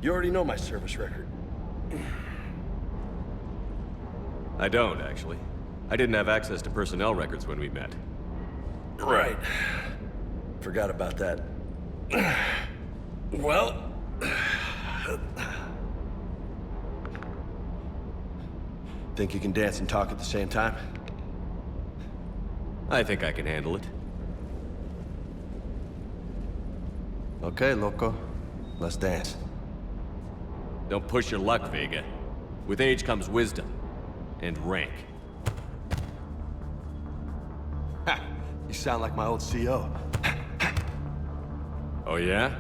You already know my service record. I don't, actually. I didn't have access to personnel records when we met. Right. Forgot about that. Well... Think you can dance and talk at the same time? I think I can handle it. Okay, loco. Let's dance. Don't push your luck, Vega. With age comes wisdom. And rank. Ha! You sound like my old CO. Oh yeah?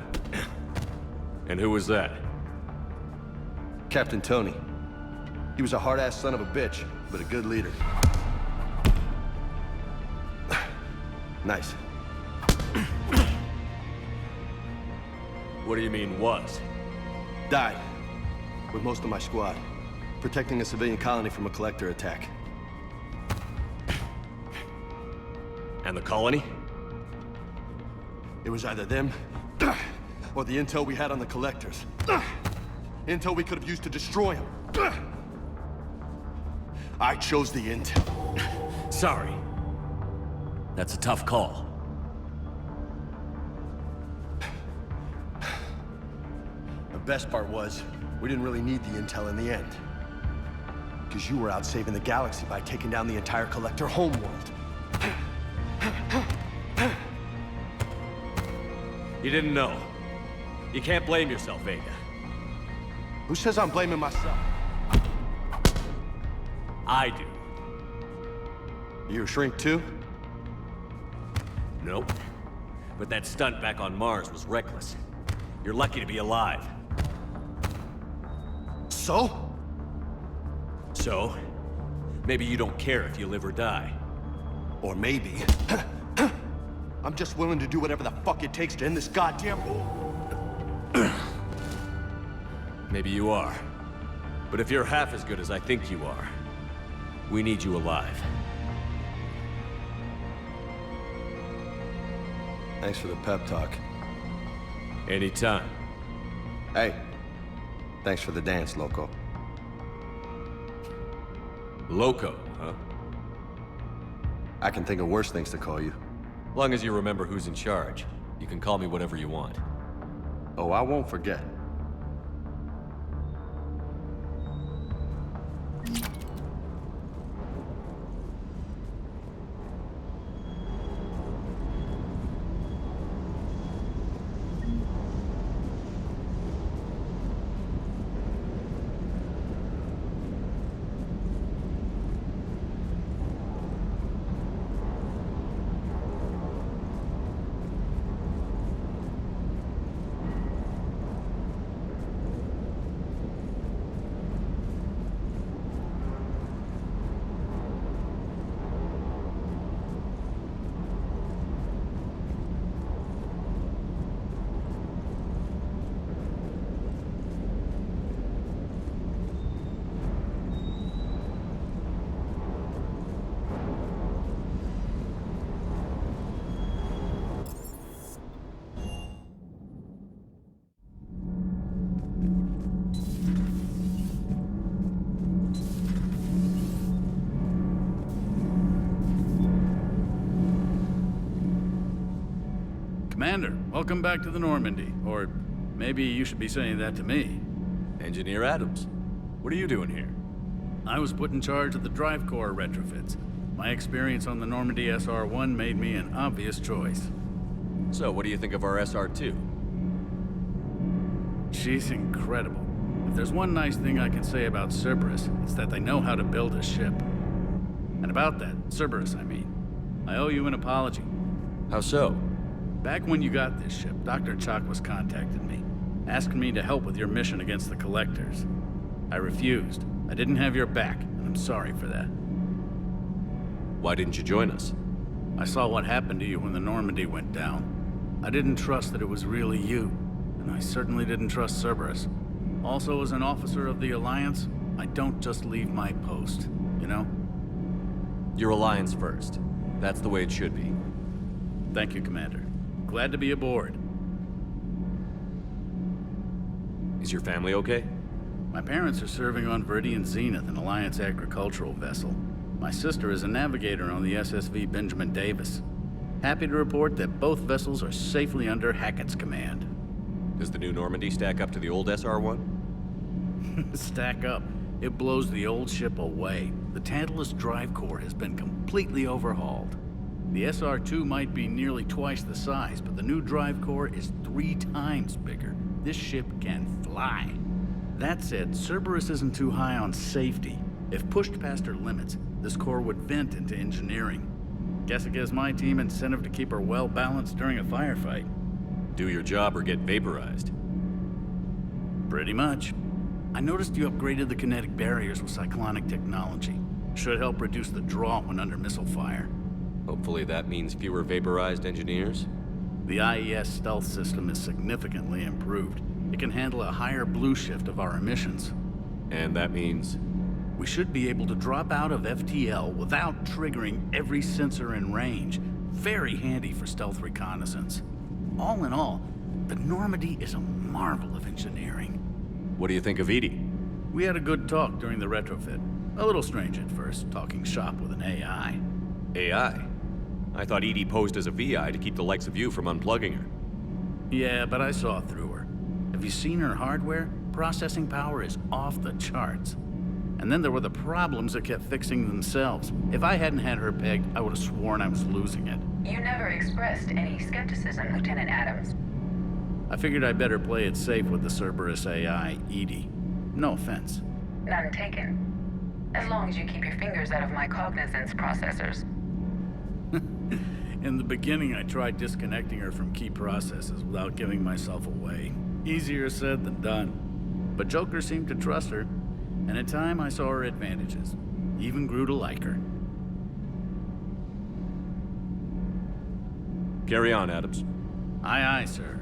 And who was that? Captain Tony. He was a hard-ass son of a bitch, but a good leader. Nice. What do you mean, was? Died. With most of my squad. Protecting a civilian colony from a collector attack. And the colony? It was either them, or the intel we had on the collectors. Intel we could have used to destroy them. I chose the intel. Sorry. That's a tough call. The best part was, we didn't really need the intel in the end. Because you were out saving the galaxy by taking down the entire collector homeworld. You didn't know. You can't blame yourself, Vega. Who says I'm blaming myself? I do. You a shrink too? Nope. But that stunt back on Mars was reckless. You're lucky to be alive. So? So? Maybe you don't care if you live or die. Or maybe... I'm just willing to do whatever the fuck it takes to end this goddamn war. Maybe you are. But if you're half as good as I think you are, we need you alive. Thanks for the pep talk. Anytime. Hey, thanks for the dance, loco. Loco, huh? I can think of worse things to call you. Long as you remember who's in charge, you can call me whatever you want. Oh, I won't forget. Commander, welcome back to the Normandy. Or maybe you should be saying that to me. Engineer Adams, what are you doing here? I was put in charge of the drive core retrofits. My experience on the Normandy SR-1 made me an obvious choice. So, what do you think of our SR-2? She's incredible. If there's one nice thing I can say about Cerberus, it's that they know how to build a ship. And about that, Cerberus, I mean, I owe you an apology. How so? Back when you got this ship, Dr. Chakwas contacted me, asking me to help with your mission against the Collectors. I refused. I didn't have your back, and I'm sorry for that. Why didn't you join us? I saw what happened to you when the Normandy went down. I didn't trust that it was really you, and I certainly didn't trust Cerberus. Also, as an officer of the Alliance, I don't just leave my post, you know? Your Alliance first. That's the way it should be. Thank you, Commander. Glad to be aboard. Is your family okay? My parents are serving on Viridian Zenith, an Alliance agricultural vessel. My sister is a navigator on the SSV Benjamin Davis. Happy to report that both vessels are safely under Hackett's command. Does the new Normandy stack up to the old SR-1? Stack up. It blows the old ship away. The Tantalus drive core has been completely overhauled. The SR-2 might be nearly twice the size, but the new drive core is 3 times bigger. This ship can fly. That said, Cerberus isn't too high on safety. If pushed past her limits, this core would vent into engineering. Guess it gives my team incentive to keep her well-balanced during a firefight. Do your job or get vaporized. Pretty much. I noticed you upgraded the kinetic barriers with cyclonic technology. Should help reduce the draw when under missile fire. Hopefully that means fewer vaporized engineers? The IES stealth system is significantly improved. It can handle a higher blue shift of our emissions. And that means? We should be able to drop out of FTL without triggering every sensor in range. Very handy for stealth reconnaissance. All in all, the Normandy is a marvel of engineering. What do you think of Edie? We had a good talk during the retrofit. A little strange at first, talking shop with an AI. AI? I thought Edie posed as a VI to keep the likes of you from unplugging her. Yeah, but I saw through her. Have you seen her hardware? Processing power is off the charts. And then there were the problems that kept fixing themselves. If I hadn't had her pegged, I would have sworn I was losing it. You never expressed any skepticism, Lieutenant Adams. I figured I'd better play it safe with the Cerberus AI, Edie. No offense. None taken. As long as you keep your fingers out of my cognizance processors. In the beginning, I tried disconnecting her from key processes without giving myself away. Easier said than done. But Joker seemed to trust her, and in time I saw her advantages. Even grew to like her. Carry on, Adams. Aye, aye, sir.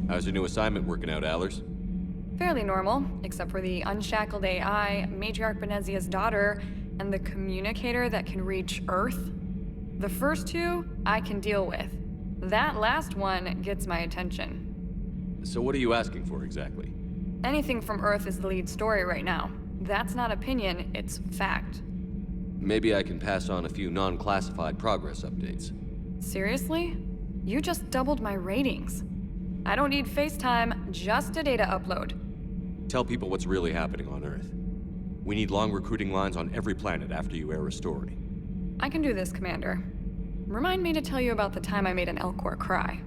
How's your new assignment working out, Allers? Fairly normal, except for the unshackled AI, Matriarch Benezia's daughter, and the communicator that can reach Earth. The first 2, I can deal with. That last one gets my attention. So what are you asking for exactly? Anything from Earth is the lead story right now. That's not opinion, it's fact. Maybe I can pass on a few non-classified progress updates. Seriously? You just doubled my ratings. I don't need FaceTime, just a data upload. Tell people what's really happening on Earth. We need long recruiting lines on every planet after you air a story. I can do this, Commander. Remind me to tell you about the time I made an Elcor cry.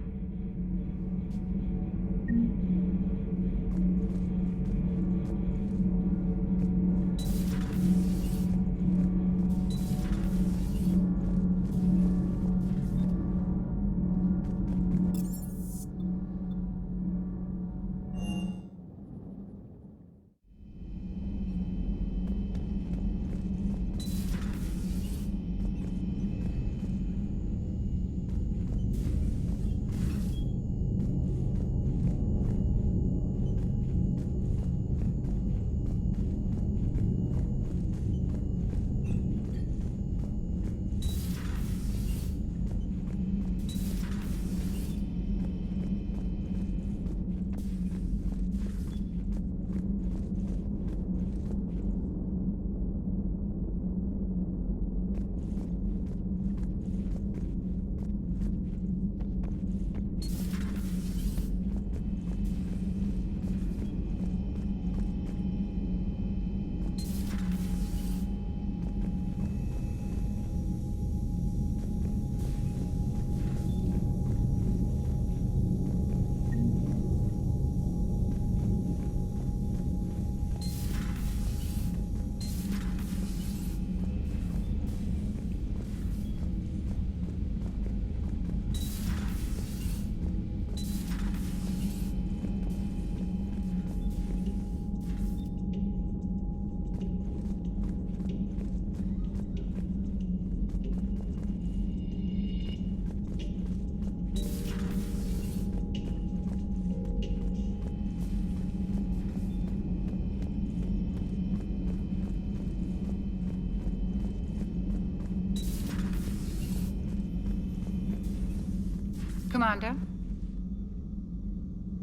Commander.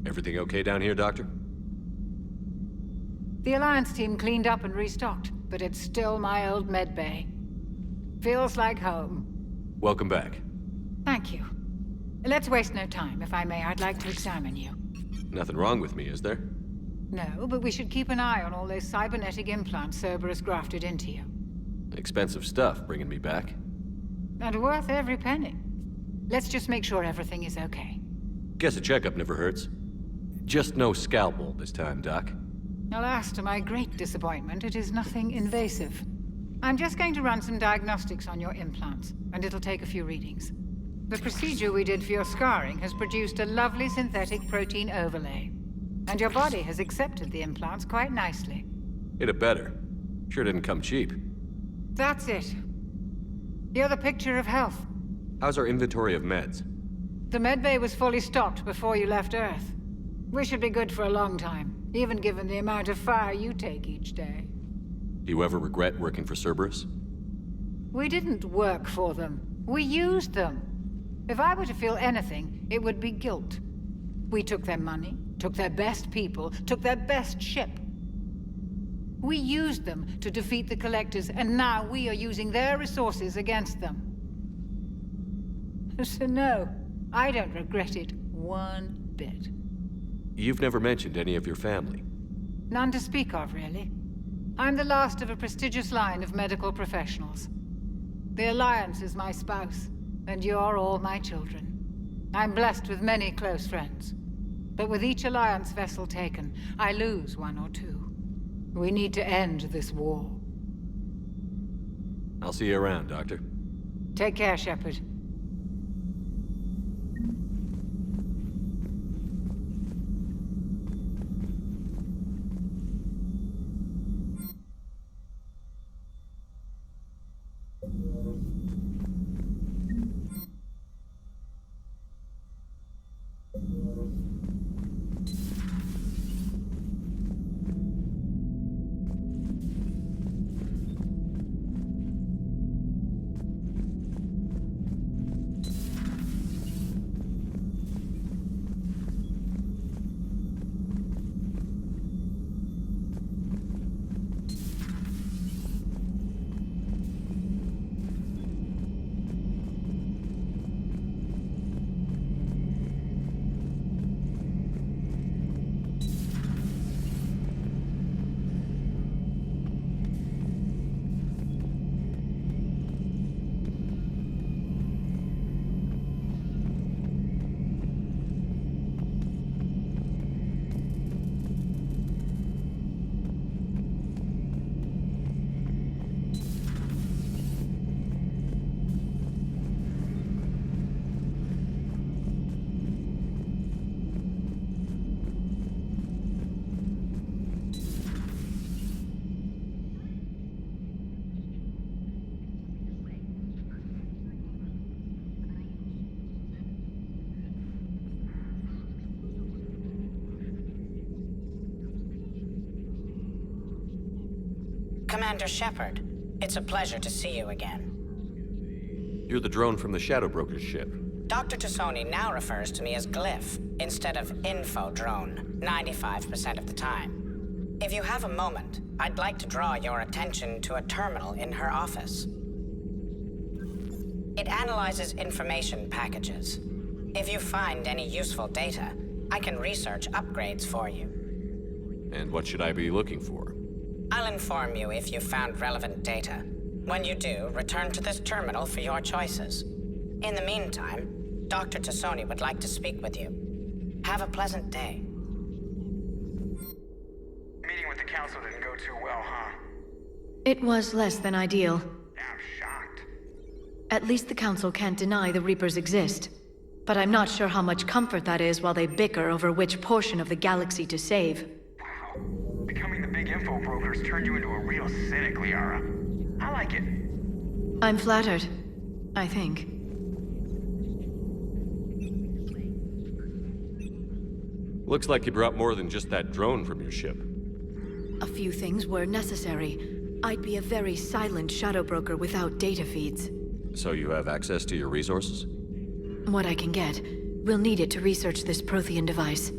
Everything okay down here, Doctor? The Alliance team cleaned up and restocked, but it's still my old medbay. Feels like home. Welcome back. Thank you. Let's waste no time. If I may, I'd like to examine you. Nothing wrong with me, is there? No, but we should keep an eye on all those cybernetic implants Cerberus grafted into you. Expensive stuff bringing me back. And worth every penny. Let's just make sure everything is okay. Guess a checkup never hurts. Just no scalpel this time, Doc. Alas, to my great disappointment, it is nothing invasive. I'm just going to run some diagnostics on your implants, and it'll take a few readings. The procedure we did for your scarring has produced a lovely synthetic protein overlay. And your body has accepted the implants quite nicely. It had better. Sure didn't come cheap. That's it. You're the picture of health. How's our inventory of meds? The medbay was fully stocked before you left Earth. We should be good for a long time, even given the amount of fire you take each day. Do you ever regret working for Cerberus? We didn't work for them. We used them. If I were to feel anything, it would be guilt. We took their money, took their best people, took their best ship. We used them to defeat the Collectors, and now we are using their resources against them. So no, I don't regret it one bit. You've never mentioned any of your family. None to speak of, really. I'm the last of a prestigious line of medical professionals. The Alliance is my spouse, and you're all my children. I'm blessed with many close friends. But with each Alliance vessel taken, I lose one or two. We need to end this war. I'll see you around, Doctor. Take care, Shepard. Commander Shepard, it's a pleasure to see you again. You're the drone from the Shadow Broker's ship. Dr. Tassoni now refers to me as Glyph instead of Info Drone, 95% of the time. If you have a moment, I'd like to draw your attention to a terminal in her office. It analyzes information packages. If you find any useful data, I can research upgrades for you. And what should I be looking for? I'll inform you if you've found relevant data. When you do, return to this terminal for your choices. In the meantime, Dr. Tassoni would like to speak with you. Have a pleasant day. Meeting with the Council didn't go too well, huh? It was less than ideal. I'm shocked. At least the Council can't deny the Reapers exist. But I'm not sure how much comfort that is while they bicker over which portion of the galaxy to save. Wow. Becoming the big info brokers turned you into a real cynic, Liara. I like it. I'm flattered. I think. Looks like you brought more than just that drone from your ship. A few things were necessary. I'd be a very silent shadow broker without data feeds. So you have access to your resources? What I can get. We'll need it to research this Prothean device.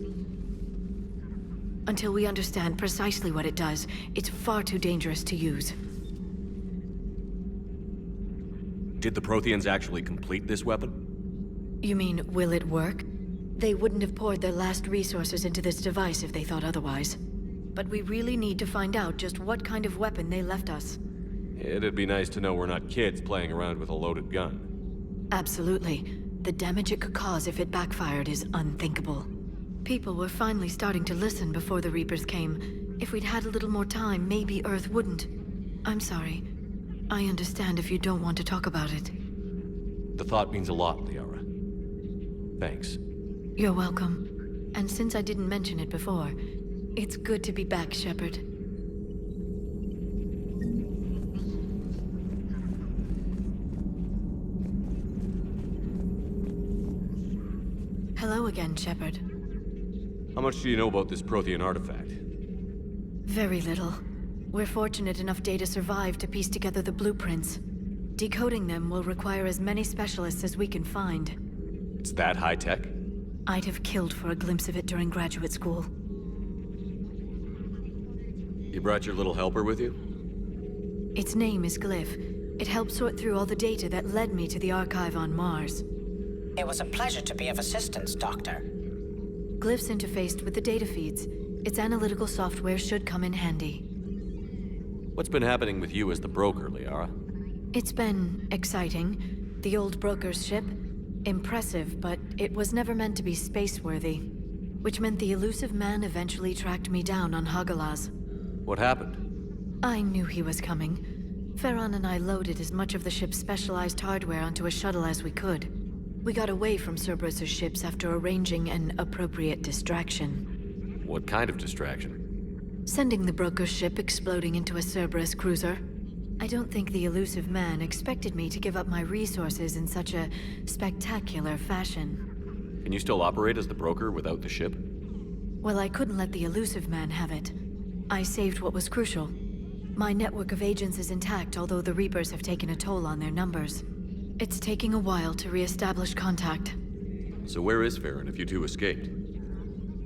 Until we understand precisely what it does, it's far too dangerous to use. Did the Protheans actually complete this weapon? You mean, will it work? They wouldn't have poured their last resources into this device if they thought otherwise. But we really need to find out just what kind of weapon they left us. It'd be nice to know we're not kids playing around with a loaded gun. Absolutely. The damage it could cause if it backfired is unthinkable. People were finally starting to listen before the Reapers came. If we'd had a little more time, maybe Earth wouldn't. I'm sorry. I understand if you don't want to talk about it. The thought means a lot, Liara. Thanks. You're welcome. And since I didn't mention it before, it's good to be back, Shepard. Hello again, Shepard. How much do you know about this Prothean artifact? Very little. We're fortunate enough Data survived to piece together the blueprints. Decoding them will require as many specialists as we can find. It's that high-tech? I'd have killed for a glimpse of it during graduate school. You brought your little helper with you? Its name is Glyph. It helped sort through all the data that led me to the archive on Mars. It was a pleasure to be of assistance, Doctor. Glyph's interfaced with the data feeds. Its analytical software should come in handy. What's been happening with you as the broker, Liara? It's been exciting. The old broker's ship? Impressive, but it was never meant to be space-worthy. Which meant the elusive man eventually tracked me down on Hagalaz. What happened? I knew he was coming. Farron and I loaded as much of the ship's specialized hardware onto a shuttle as we could. We got away from Cerberus' ships after arranging an appropriate distraction. What kind of distraction? Sending the broker's ship exploding into a Cerberus cruiser. I don't think the elusive man expected me to give up my resources in such a spectacular fashion. Can you still operate as the broker without the ship? Well, I couldn't let the elusive man have it. I saved what was crucial. My network of agents is intact, although the Reapers have taken a toll on their numbers. It's taking a while to re-establish contact. So where is Farron if you two escaped?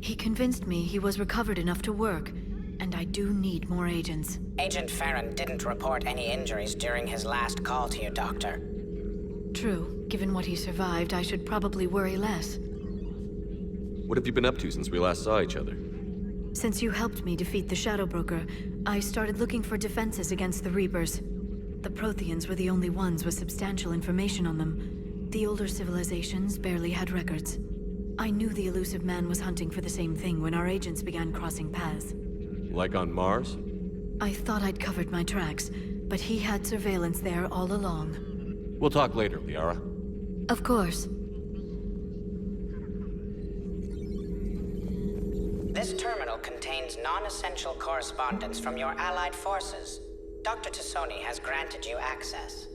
He convinced me he was recovered enough to work, and I do need more agents. Agent Farron didn't report any injuries during his last call to you, Doctor. True. Given what he survived, I should probably worry less. What have you been up to since we last saw each other? Since you helped me defeat the Shadow Broker, I started looking for defenses against the Reapers. The Protheans were the only ones with substantial information on them. The older civilizations barely had records. I knew the elusive man was hunting for the same thing when our agents began crossing paths. Like on Mars? I thought I'd covered my tracks, but he had surveillance there all along. We'll talk later, Liara. Of course. This terminal contains non-essential correspondence from your allied forces. Dr. Tassoni has granted you access.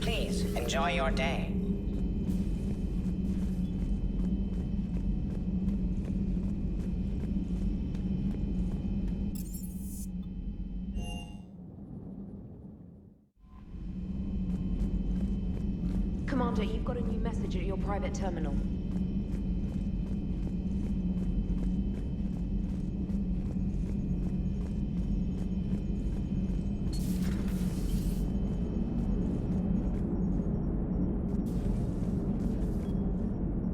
Please, enjoy your day. Commander, you've got a new message at your private terminal.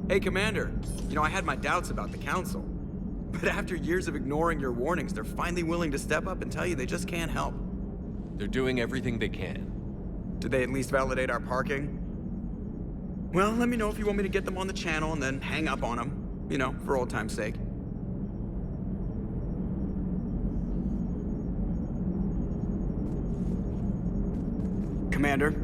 Hey, Commander. You know, I had my doubts about the Council. But after years of ignoring your warnings, they're finally willing to step up and tell you they just can't help. They're doing everything they can. Did they at least validate our parking? Well, let me know if you want me to get them on the channel and then hang up on them. You know, for old time's sake. Commander?